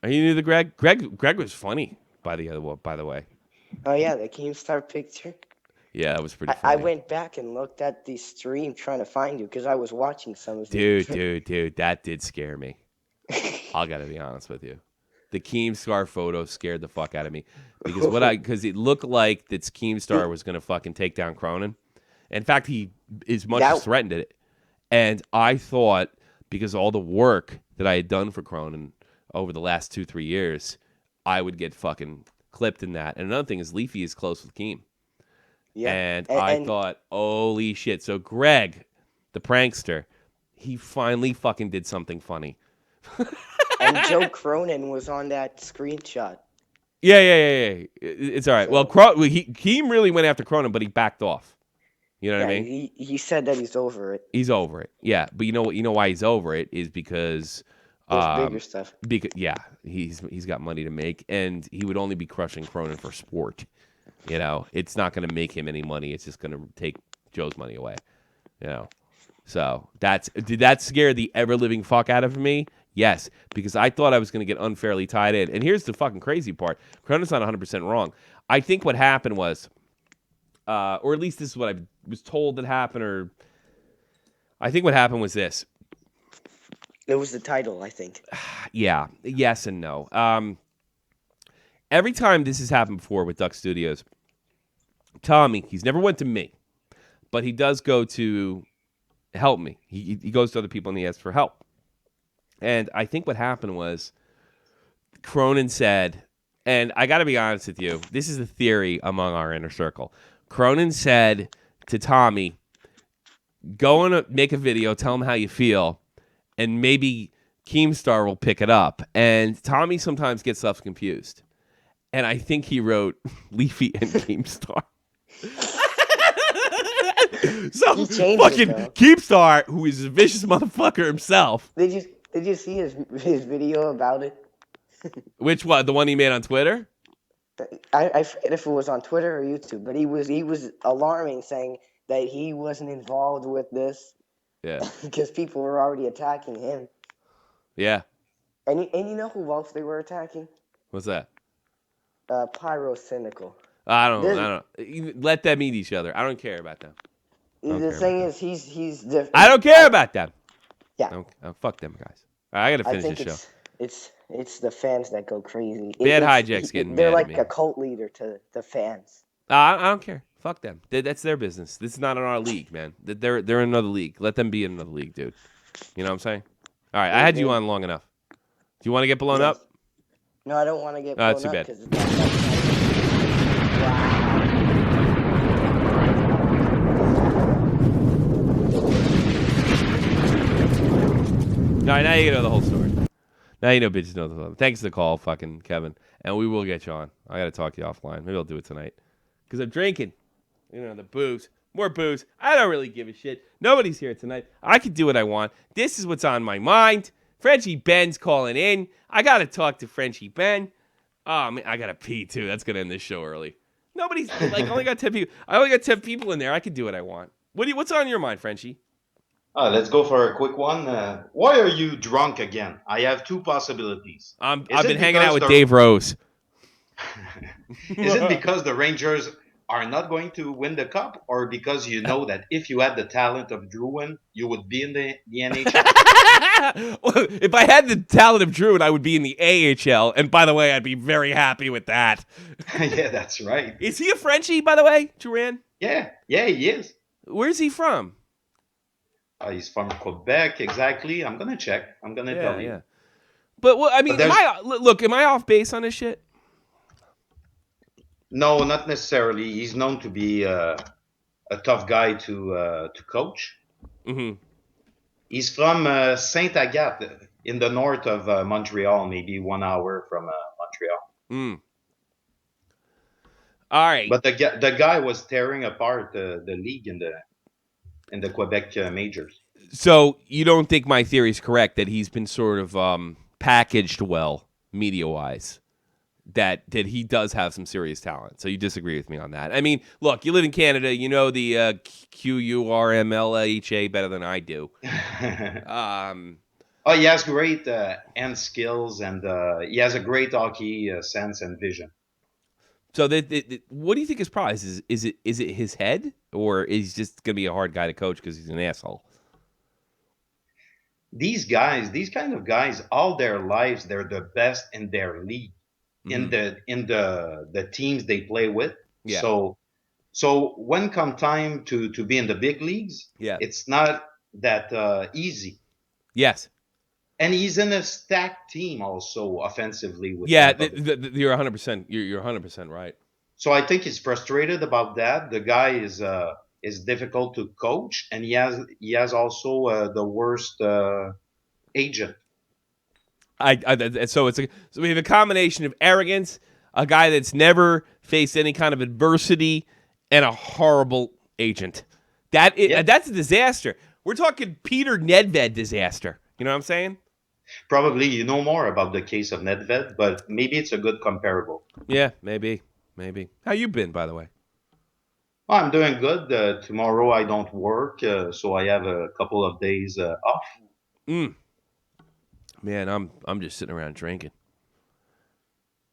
S1: Are you new to Greg? Greg was funny, by the way.
S3: Oh, yeah, the Keemstar picture.
S1: Yeah, that was pretty funny.
S3: I went back and looked at the stream trying to find you because I was watching some of it.
S1: Dude, that did scare me. I gotta be honest with you. The Keemstar photo scared the fuck out of me because it looked like that Keemstar was gonna fucking take down Cronin. In fact, he as much as threatened it. And I thought, because all the work that I had done for Cronin over the last 2-3 years, I would get fucking clipped in that. And another thing is Leafy is close with Keem. Yeah. And I thought, holy shit. So Greg, the prankster, he finally fucking did something funny.
S3: And Joe Cronin was on that screenshot.
S1: Yeah. It's all right. Well, Keem really went after Cronin, but he backed off. You know what I mean?
S3: He said that he's over it.
S1: He's over it. Yeah, but you know why he's over it is because
S3: there's bigger stuff.
S1: Because he's got money to make, and he would only be crushing Cronin for sport. You know, it's not going to make him any money. It's just going to take Joe's money away. You know, so did that scare the ever living fuck out of me? Yes, because I thought I was going to get unfairly tied in. And here's the fucking crazy part: Cronin's not 100% wrong. I think what happened was, or at least this is what I was told that happened, or I think what happened was this.
S3: It was the title, I think.
S1: Yeah. Yes and no. Every time this has happened before with Duck Studios, Tommy, he's never went to me, but he does go to help me. He goes to other people and he asks for help. And I think what happened was Cronin said, And I got to be honest with you. This is a theory among our inner circle. Cronin said to Tommy, go and make a video, tell him how you feel, and maybe Keemstar will pick it up. And Tommy sometimes gets stuff confused. And I think he wrote Leafy and Keemstar. So
S3: He changed
S1: fucking
S3: it, though.
S1: Keemstar, who is a vicious motherfucker himself.
S3: Did you see his video about it?
S1: Which one? The one he made on Twitter?
S3: I forget if it was on Twitter or YouTube, but he was alarming, saying that he wasn't involved with this
S1: Yeah.
S3: because people were already attacking him.
S1: Yeah.
S3: And you know who else they were attacking?
S1: What's that?
S3: Pyro Cynical.
S1: I don't. Let them eat each other. I don't care about them.
S3: The thing is, he's different.
S1: I don't care about them.
S3: Yeah.
S1: Fuck them guys. All right, I gotta
S3: I
S1: finish
S3: think
S1: this show.
S3: it's the fans that go crazy.
S1: Bad Hijack's getting
S3: They're
S1: mad at
S3: like
S1: me.
S3: a cult leader to the fans.
S1: I don't care. Fuck them. That's their business. This is not in our league, man. They're in another league. Let them be in another league, dude. You know what I'm saying? All right, I had you on long enough. Do you want to get blown up?
S3: No, I don't want to get
S1: Oh,
S3: blown
S1: too
S3: up
S1: bad.
S3: because it's wow.
S1: All right, now you know the whole story. Now you know bitches know the whole. Thanks for the call, fucking Kevin. And we will get you on. I got to talk to you offline. Maybe I'll do it tonight. Because I'm drinking. You know, the booze. More booze. I don't really give a shit. Nobody's here tonight. I can do what I want. This is what's on my mind. Frenchie Ben's calling in. I got to talk to Frenchie Ben. Oh, man, I got to pee, too. That's going to end this show early. Nobody's, like, only got 10 people. I only got 10 people in there. I can do what I want. What's on your mind, Frenchie?
S4: Let's go for a quick one. Why are you drunk again? I have two possibilities.
S1: I've
S4: Is
S1: been
S4: it
S1: hanging out
S4: because
S1: with Dave Rose.
S4: Is it because the Rangers are not going to win the cup, or because you know that if you had the talent of Drouin, you would be in the NHL?
S1: Well, if I had the talent of Drouin, I would be in the AHL. And by the way, I'd be very happy with that.
S4: Yeah, that's right.
S1: Is he a Frenchie, by the way, Duran?
S4: Yeah, he is.
S1: Where's he from?
S4: He's from Quebec, exactly. I'm gonna check. I'm gonna tell you.
S1: Yeah. But well, I mean, am I off base on this shit?
S4: No, not necessarily. He's known to be a tough guy to coach.
S1: Mm-hmm.
S4: He's from Saint Agathe in the north of Montreal, maybe 1 hour from Montreal.
S1: All right.
S4: But the guy was tearing apart the league in the Quebec majors.
S1: So you don't think my theory is correct that he's been sort of packaged well, media-wise, that he does have some serious talent. So you disagree with me on that. I mean, look, you live in Canada. You know the QURMLHA better than I do.
S4: Oh, he has great hand skills, and he has a great hockey sense and vision.
S1: So what do you think his prize is? Is it his head, or is he just gonna be a hard guy to coach because he's an asshole?
S4: These kind of guys, all their lives, they're the best in their league, in the teams they play with.
S1: Yeah.
S4: So when come time to be in the big leagues, it's not that easy.
S1: Yes.
S4: And he's in a stacked team also offensively. With
S1: you're 100%. You're 100% right.
S4: So I think he's frustrated about that. The guy is difficult to coach, and he has also the worst agent.
S1: So we have a combination of arrogance, a guy that's never faced any kind of adversity, and a horrible agent. That's a disaster. We're talking Peter Nedved disaster. You know what I'm saying?
S4: Probably you know more about the case of Nedved, but maybe it's a good comparable.
S1: Yeah, maybe. How you been, by the way?
S4: Well, I'm doing good. Tomorrow I don't work, so I have a couple of days off.
S1: Man, I'm just sitting around drinking.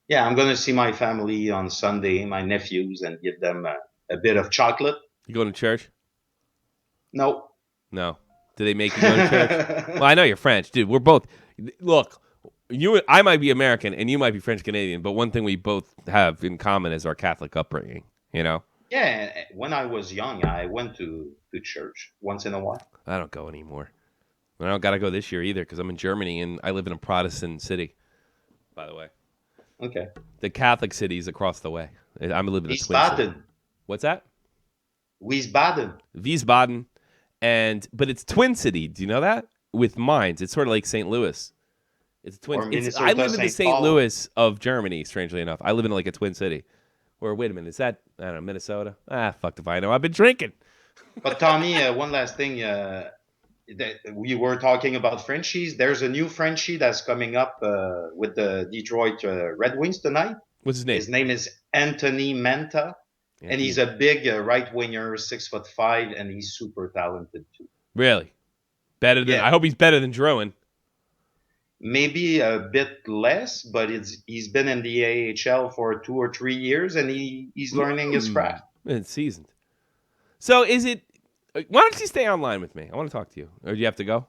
S4: Yeah, I'm gonna see my family on Sunday, my nephews, and give them a bit of chocolate.
S1: You going to church?
S4: No.
S1: Do they make you go to church? Well, I know you're French, dude. We're both. Look, I might be American and you might be French Canadian, but one thing we both have in common is our Catholic upbringing. You know?
S4: Yeah. When I was young, I went to church once in a while.
S1: I don't go anymore. I don't got to go this year either because I'm in Germany and I live in a Protestant city. By the way.
S4: Okay.
S1: The Catholic city is across the way. I'm living in a twin city.
S4: Wiesbaden.
S1: What's that?
S4: Wiesbaden.
S1: Wiesbaden, but it's Twin City. Do you know that? With mines, it's sort of like St. Louis. It's a twin.
S4: Or
S1: I
S4: Minnesota,
S1: live in the
S4: St.
S1: St.
S4: Paul.
S1: Louis of Germany. Strangely enough, I live in like a twin city. Or wait a minute, is that I don't know Minnesota? Fuck if I know. I've been drinking.
S4: But Tommy, one last thing. That we were talking about Frenchies. There's a new Frenchie that's coming up with the Detroit Red Wings tonight.
S1: What's his name?
S4: His name is Anthony Manta, and he's a big right winger, 6'5", and he's super talented too.
S1: Really better than.
S4: Yeah.
S1: I hope he's better than Drouin.
S4: Maybe a bit less, but he's been in the AHL for 2 or 3 years, and he's learning his craft.
S1: It's seasoned. So is it? Why don't you stay online with me? I want to talk to you. Or do you have to go?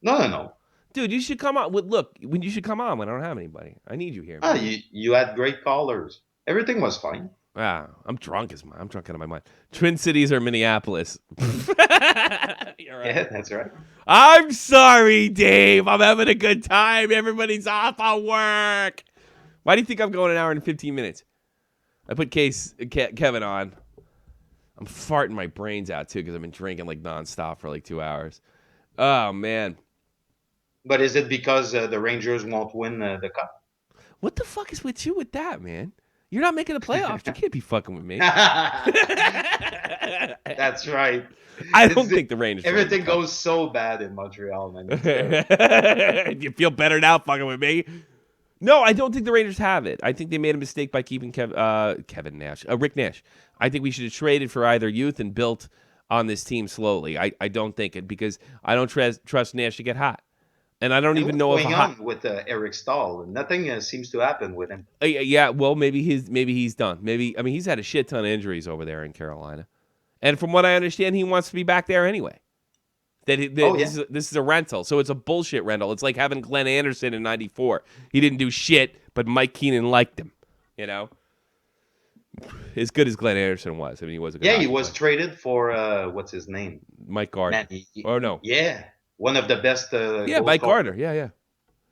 S4: No.
S1: Dude, you should come on. Look, when you should come on when I don't have anybody. I need you here.
S4: Ah,
S1: man.
S4: you had great callers. Everything was fine.
S1: I'm drunk I'm drunk out of my mind. Twin Cities or Minneapolis. You're right.
S4: Yeah, that's right.
S1: I'm sorry, Dave. I'm having a good time. Everybody's off on work. Why do you think I'm going an hour and 15 minutes? I put Kevin on. I'm farting my brains out, too, because I've been drinking like nonstop for like 2 hours. Oh, man.
S4: But is it because the Rangers won't win the cup?
S1: What the fuck is with you with that, man? You're not making the playoffs. You can't be fucking with me.
S4: That's right.
S1: I don't think the Rangers.
S4: Everything goes so bad in Montreal, man.
S1: You feel better now fucking with me? No, I don't think the Rangers have it. I think they made a mistake by keeping Kevin Nash, Rick Nash. I think we should have traded for either youth and built on this team slowly. I don't think it because I don't trust Nash to get hot. And I don't even know
S4: what's
S1: if
S4: going on with Eric Stahl. Nothing seems to happen with him.
S1: Yeah, well, maybe he's done. He's had a shit ton of injuries over there in Carolina, and from what I understand, he wants to be back there anyway. This is a rental, so it's a bullshit rental. It's like having Glenn Anderson in '94. He didn't do shit, but Mike Keenan liked him. You know, as good as Glenn Anderson was. He was a good.
S4: Yeah, he was traded for what's his name?
S1: Mike Gardner. No.
S4: Yeah. One of the best.
S1: Mike Gardner. Yeah.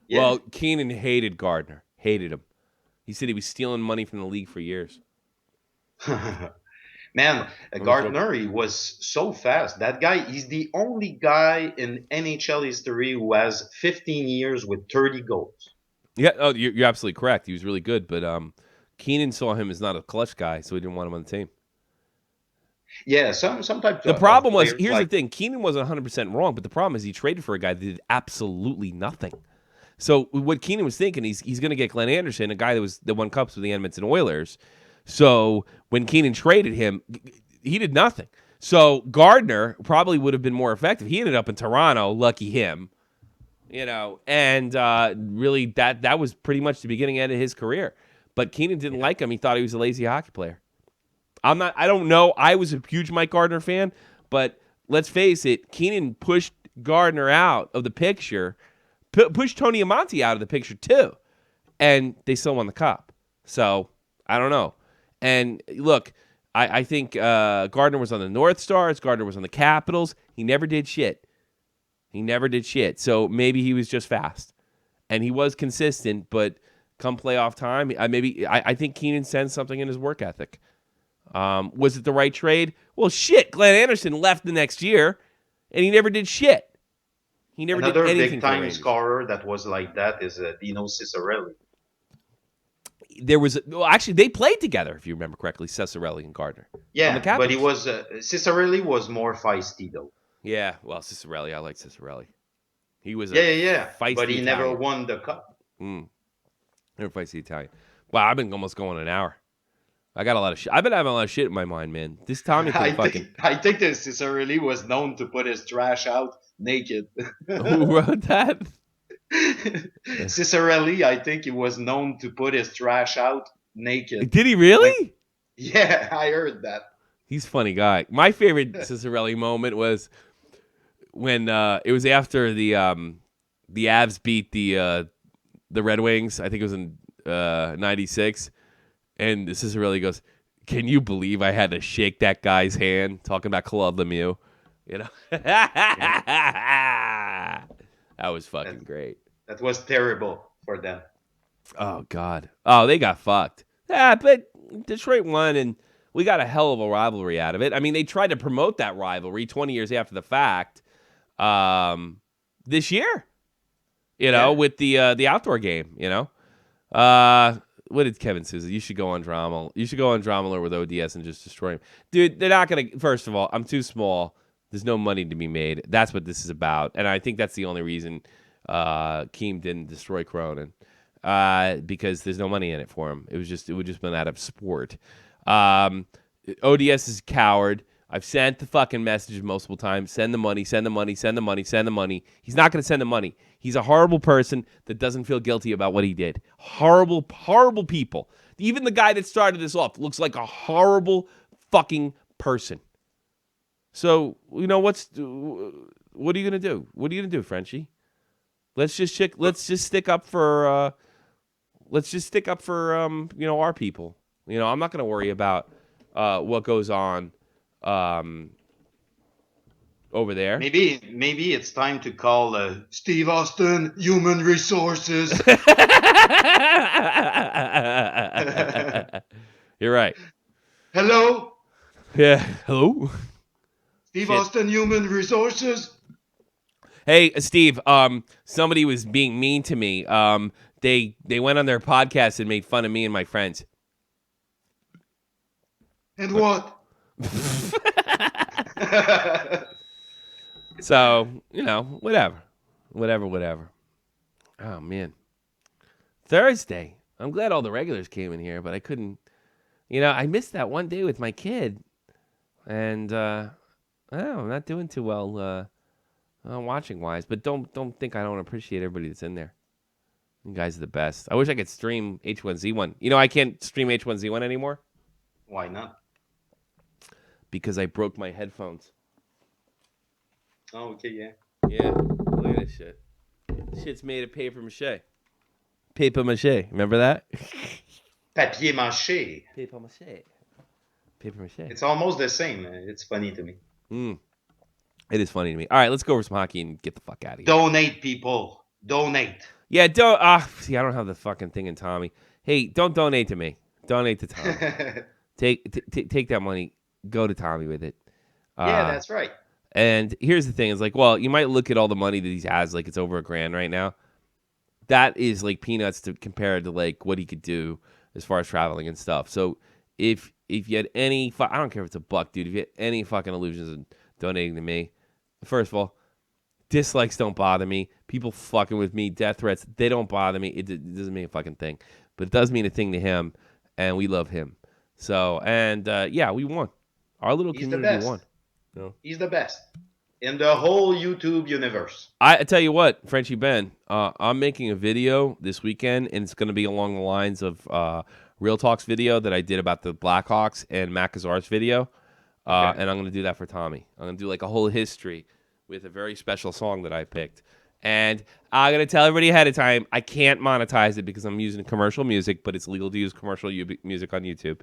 S1: Well, Keenan hated Gardner. Hated him. He said he was stealing money from the league for years.
S4: Man, Gardner, he was so fast. That guy, he's the only guy in NHL history who has 15 years with 30 goals. Yeah,
S1: you're absolutely correct. He was really good, but Keenan saw him as not a clutch guy, so he didn't want him on the team.
S4: Yeah, sometimes.
S1: The problem was, here's the thing. Keenan wasn't 100% wrong, but the problem is he traded for a guy that did absolutely nothing. So what Keenan was thinking, he's going to get Glenn Anderson, a guy that won cups with the Edmonton Oilers. So when Keenan traded him, he did nothing. So Gardner probably would have been more effective. He ended up in Toronto, lucky him. You know, and really that was pretty much the beginning end of his career. But Keenan didn't like him. He thought he was a lazy hockey player. I don't know. I was a huge Mike Gardner fan, but let's face it, Keenan pushed Gardner out of the picture, pushed Tony Amonte out of the picture too, and they still won the cup. So I don't know. And look, I think Gardner was on the North Stars. Gardner was on the Capitals. He never did shit. So maybe he was just fast, and he was consistent. But come playoff time, I think Keenan sensed something in his work ethic. Was it the right trade? Well, shit. Glenn Anderson left the next year, and he never did shit. He never did anything.
S4: Another big-time scorer that was like that is Dino Ciccarelli.
S1: Actually, they played together, if you remember correctly, Ciccarelli and Gardner.
S4: Yeah, but he was Ciccarelli was more feisty though.
S1: Yeah, well, Ciccarelli, I like Ciccarelli. He was
S4: feisty, but he never won the cup.
S1: Never feisty Italian. Wow, I've been almost going an hour. I got a lot of shit. I've been having a lot of shit in my mind, man. This Tommy thing
S4: I think that Ciccarelli was known to put his trash out naked.
S1: Who wrote that?
S4: Ciccarelli, I think he was known to put his trash out naked.
S1: Did he really?
S4: Yeah, I heard that.
S1: He's a funny guy. My favorite Ciccarelli moment was when it was after the Avs beat the Red Wings. I think it was in '96. And Ciccarelli goes, "Can you believe I had to shake that guy's hand?" Talking about Claude Lemieux, you know. That was fucking great.
S4: That was terrible for them.
S1: Oh, God. Oh, they got fucked. Yeah, but Detroit won, and we got a hell of a rivalry out of it. I mean, they tried to promote that rivalry 20 years after the fact this year, with the outdoor game, What did Kevin Souza? You should go on Drama. You should go on Drama with ODS and just destroy him. Dude, they're not going to... First of all, I'm too small. There's no money to be made. That's what this is about. And I think that's the only reason Keem didn't destroy Cronin. Because there's no money in it for him. It would just been out of sport. ODS is a coward. I've sent the fucking message multiple times. Send the money, send the money, send the money, send the money. He's not going to send the money. He's a horrible person that doesn't feel guilty about what he did. Horrible, horrible people. Even the guy that started this off looks like a horrible fucking person. So, what are you going to do? What are you going to do, Frenchie? Let's just stick up for our people. I'm not going to worry about what goes on over there.
S4: Maybe it's time to call Steve Austin Human Resources.
S1: You're right.
S4: Hello,
S1: Yeah. Hello.
S4: Steve
S1: Shit.
S4: Austin Human Resources.
S1: Hey, Steve. Somebody was being mean to me. They went on their podcast and made fun of me and my friends.
S4: And what?
S1: So, whatever. Oh, man. Thursday. I'm glad all the regulars came in here, but I couldn't. I missed that one day with my kid. And, I'm not doing too well watching-wise. But don't think I don't appreciate everybody that's in there. You guys are the best. I wish I could stream H1Z1. I can't stream H1Z1 anymore.
S4: Why not?
S1: Because I broke my headphones.
S4: Oh, okay, yeah.
S1: Yeah, look at this shit. This shit's made of paper mache. Paper mache. Remember that?
S4: Papier mâché.
S1: Paper mache. Paper mache.
S4: It's almost the same. It's funny to me.
S1: It is funny to me. All right, let's go over some hockey and get the fuck out of here.
S4: Donate, people. Donate.
S1: Yeah, don't. See, I don't have the fucking thing in Tommy. Hey, don't donate to me. Donate to Tommy. Take that money. Go to Tommy with it.
S4: Yeah, that's right.
S1: And here's the thing. It's like, well, you might look at all the money that he has, like it's over $1,000 right now. That is like peanuts to compare to like what he could do as far as traveling and stuff. So if you had any, I don't care if it's $1, dude. If you had any fucking illusions of donating to me, first of all, dislikes don't bother me. People fucking with me, death threats, they don't bother me. It doesn't mean a fucking thing. But it does mean a thing to him, and we love him. So, and yeah, we won. Our little community won. No.
S4: He's the best in the whole YouTube universe.
S1: I tell you what, Frenchie Ben, I'm making a video this weekend, and it's going to be along the lines of Real Talk's video that I did about the Blackhawks and Macazar's video. And I'm going to do that for Tommy. I'm going to do like a whole history with a very special song that I picked. And I'm going to tell everybody ahead of time, I can't monetize it because I'm using commercial music, but it's legal to use commercial music on YouTube.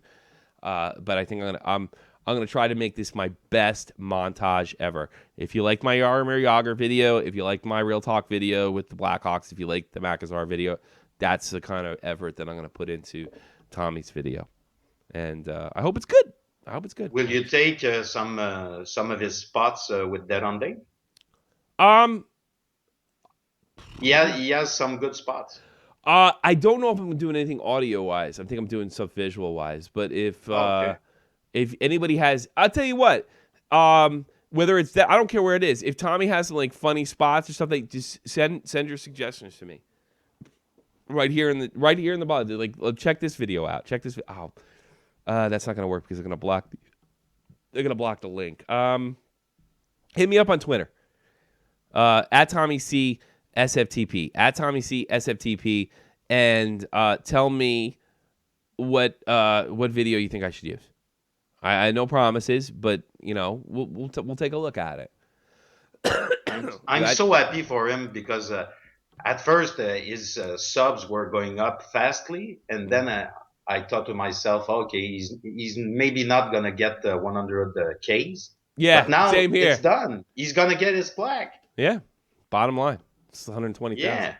S1: But I think I'm going to try to make this my best montage ever. If you like my Yarmir Yager video, if you like my Real Talk video with the Blackhawks, if you like the Macazar video, that's the kind of effort that I'm going to put into Tommy's video. And I hope it's good.
S4: Will you take some of his spots with Dead on Day? Yeah, he has some good spots.
S1: I don't know if I'm doing anything audio wise. I think I'm doing stuff visual wise. But if anybody has, I'll tell you what. Whether it's that, I don't care where it is. If Tommy has some like funny spots or something, just send your suggestions to me. Right here in the bottom. Like, check this video out. Check this. Oh, that's not gonna work because they're gonna block. They're gonna block the link. Hit me up on Twitter. At Tommy C SFTP. At Tommy C SFTP, and tell me what video you think I should use. I no promises, but we'll take a look at it.
S4: I'm so happy for him because at first his subs were going up fastly, and then I thought to myself, okay, he's maybe not gonna get the 100 Ks.
S1: Yeah,
S4: but now
S1: same here.
S4: It's done. He's gonna get his plaque.
S1: Yeah, bottom line, it's 120,000.
S4: Yeah,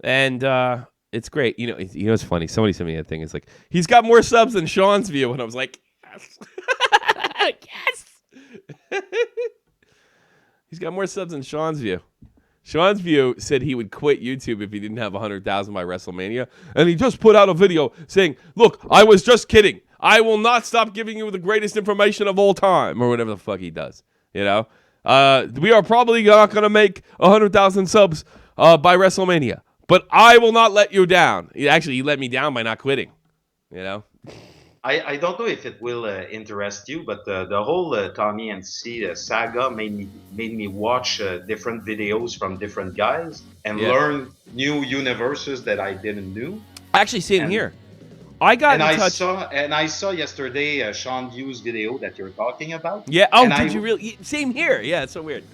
S1: and It's great. It's funny. Somebody sent me a thing. It's like, he's got more subs than Sean's view. And I was like, yes. Yes. He's got more subs than Sean's view. Sean's view said he would quit YouTube if he didn't have 100,000 by WrestleMania. And he just put out a video saying, look, I was just kidding. I will not stop giving you the greatest information of all time. Or whatever the fuck he does. We are probably not going to make 100,000 subs by WrestleMania. But I will not let you down. He let me down by not quitting.
S4: I don't know if it will interest you, but the whole Tommy and C saga made me watch different videos from different guys and learn new universes that I didn't know.
S1: Actually, same here. I got in touch.
S4: I saw yesterday Sean Hughes' video that you're talking about.
S1: Yeah. Oh, did you really? Same here. Yeah, it's so weird.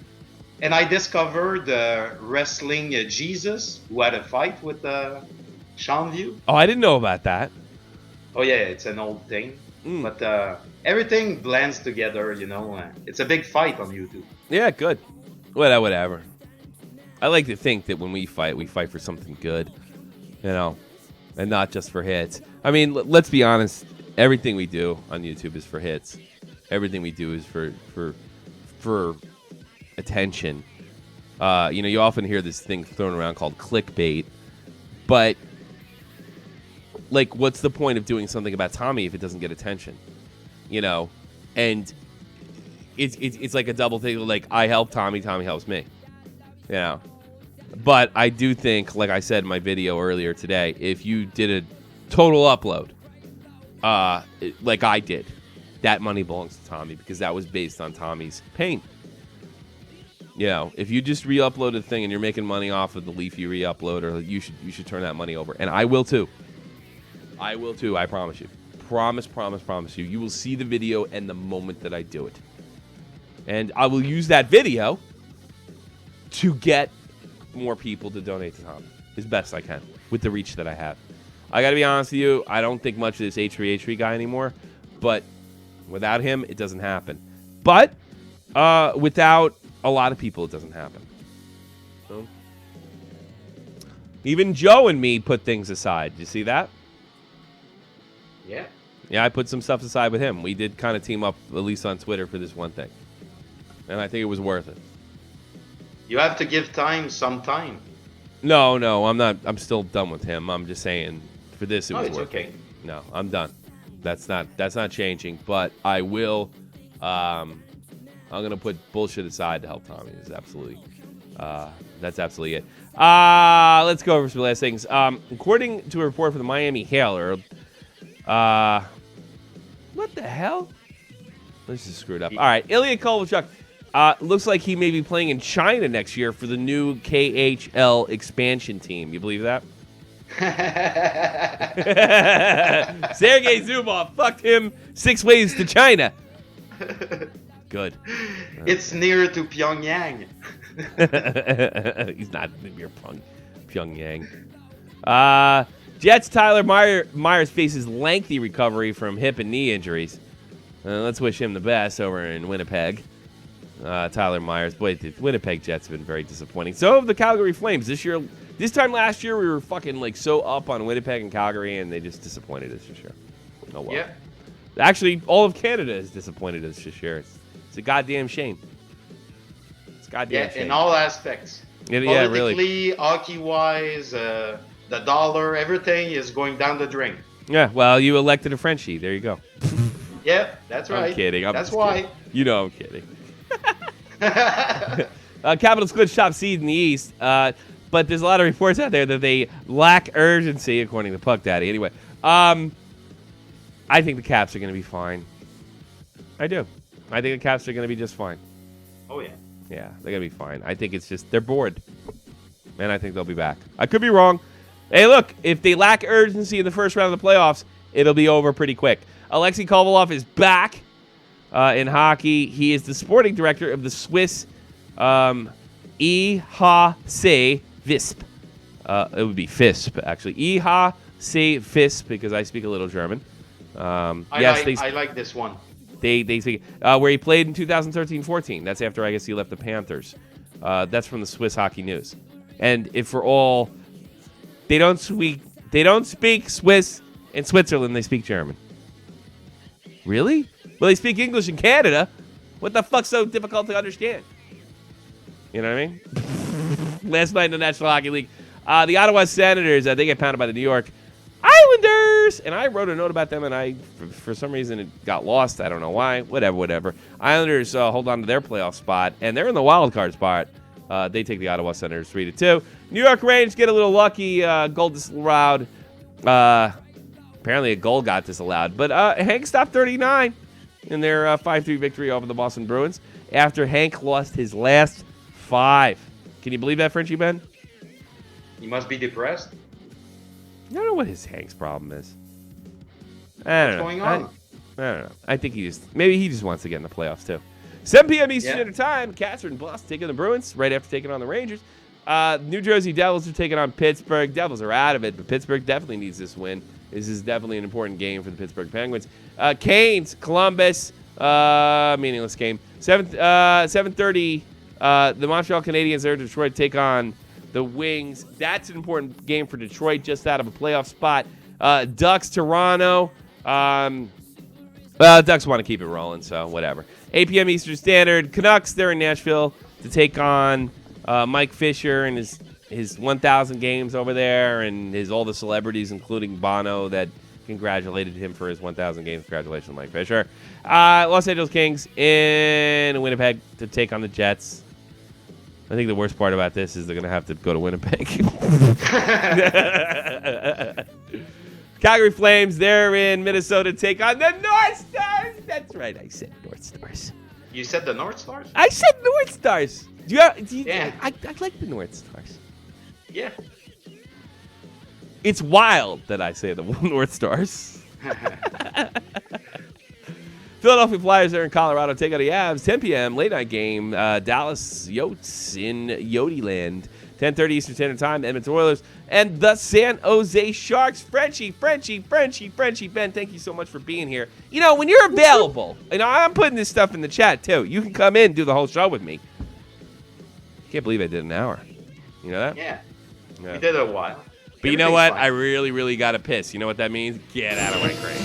S4: And I discovered Wrestling Jesus, who had a fight with Sean Hughes.
S1: Oh, I didn't know about that.
S4: Oh yeah, it's an old thing, but everything blends together. It's a big fight on YouTube.
S1: Yeah, good. Whatever. I like to think that when we fight for something good, and not just for hits. I mean, let's be honest. Everything we do on YouTube is for hits. Everything we do is for attention. You often hear this thing thrown around called clickbait, but what's the point of doing something about Tommy if it doesn't get attention? And it's like a double thing. Like, I help Tommy, Tommy helps me. But I do think, like I said in my video earlier today, if you did a total upload, like I did, that money belongs to Tommy because that was based on Tommy's pain. If you just re-upload a thing and you're making money off of the leaf you re-upload, or you should turn that money over, and I will too. I promise you. Promise you. You will see the video and the moment that I do it. And I will use that video to get more people to donate to Tommy as best I can with the reach that I have. I got to be honest with you, I don't think much of this H3H3 guy anymore, but without him, it doesn't happen. But without a lot of people, it doesn't happen. So, even Joe and me put things aside. You see that?
S4: Yeah.
S1: Yeah, I put some stuff aside with him. We did kind of team up, at least on Twitter, for this one thing. And I think it was worth it.
S4: You have to give time some time.
S1: No, I'm not. I'm still done with him. I'm just saying, for this, it was worth
S4: okay.
S1: it. No, I'm done. That's not changing. But I will. I'm gonna put bullshit aside to help Tommy. That's absolutely it. Let's go over some last things. According to a report from the Miami Herald, what the hell? This is screwed up. All right, Ilya Kovalchuk looks like he may be playing in China next year for the new KHL expansion team. You believe that? Sergei Zubov fucked him 6 ways to China. Good.
S4: It's near to Pyongyang.
S1: He's not near Pyongyang. Jets' Tyler Myers faces lengthy recovery from hip and knee injuries. Let's wish him the best over in Winnipeg. Tyler Myers. Boy, the Winnipeg Jets have been very disappointing. So have the Calgary Flames. This time last year, we were fucking so up on Winnipeg and Calgary, and they just disappointed us this year. Oh, well.
S4: Yeah.
S1: Actually, all of Canada has disappointed us this year. It's a goddamn shame. It's a goddamn shame.
S4: In all aspects.
S1: Yeah,
S4: politically,
S1: really.
S4: Hockey-wise, the dollar, everything is going down the drain.
S1: Yeah, well, you elected a Frenchie. There you go.
S4: Yeah, that's right.
S1: I'm kidding.
S4: That's why.
S1: Kidding. You know I'm kidding. Capitals could top seed in the East, but there's a lot of reports out there that they lack urgency, according to Puck Daddy. Anyway, I think the Caps are going to be fine. I do. I think the Caps are going to be just fine.
S4: Oh, yeah.
S1: Yeah, they're going to be fine. I think it's just they're bored, and I think they'll be back. I could be wrong. Hey, look, if they lack urgency in the first round of the playoffs, it'll be over pretty quick. Alexei Kovalov is back in hockey. He is the sporting director of the Swiss EHC Visp. It would be FISP, actually. EHC Visp, because I speak a little German.
S4: I like this one.
S1: They speak where he played in 2013-14. That's after, I guess, he left the Panthers. That's from the Swiss Hockey News. And if for all... They don't speak They don't speak Swiss in Switzerland. They speak German. Really? Well, they speak English in Canada. What the fuck's so difficult to understand? You know what I mean? Last night in the National Hockey League, the Ottawa Senators, they get pounded by the New York Islanders. And I wrote a note about them, and for some reason, it got lost. I don't know why. Whatever. Islanders hold on to their playoff spot, and they're in the wild card spot. They take the Ottawa Senators 3-2. New York Rangers get a little lucky. Goal disallowed. Apparently a goal got disallowed. But Hank stopped 39 in their 5-3 victory over the Boston Bruins after Hank lost his last 5. Can you believe that, Frenchie Ben?
S4: He must be depressed.
S1: I don't know what Hank's problem is. I don't know.
S4: What's going on?
S1: I don't know. I think maybe he just wants to get in the playoffs too. 7 p.m. Eastern Standard Time. Cats are in Boston taking the Bruins right after taking on the Rangers. New Jersey Devils are taking on Pittsburgh. Devils are out of it, but Pittsburgh definitely needs this win. This is definitely an important game for the Pittsburgh Penguins. Canes, Columbus, meaningless game. 7:30. The Montreal Canadiens are in Detroit take on the Wings. That's an important game for Detroit, just out of a playoff spot. Ducks, Toronto. Ducks want to keep it rolling, so whatever. 8 p.m. Eastern Standard. Canucks, they're in Nashville to take on Mike Fisher and his 1,000 games over there, and all the celebrities, including Bono, that congratulated him for his 1,000 games. Congratulations, Mike Fisher. Los Angeles Kings in Winnipeg to take on the Jets. I think the worst part about this is they're going to have to go to Winnipeg. Calgary Flames, they're in Minnesota to take on the North Stars. That's right, I said North Stars.
S4: You said the North Stars?
S1: I said North Stars.
S4: Yeah.
S1: I like the North Stars.
S4: Yeah.
S1: It's wild that I say the North Stars. Philadelphia Flyers are in Colorado. Take out the Avs. 10 p.m. late night game. Dallas Yotes in Yodeland. 10:30 Eastern Standard Time. Edmonton Oilers and the San Jose Sharks. Frenchie, Ben, thank you so much for being here. You know, when you're available, and I'm putting this stuff in the chat too, you can come in and do the whole show with me. Can't believe I did an hour. You know that?
S4: Yeah.
S1: Yeah.
S4: We did a while.
S1: But you know what?
S4: Fine.
S1: I really, really got to piss. You know what that means? Get out of my crate.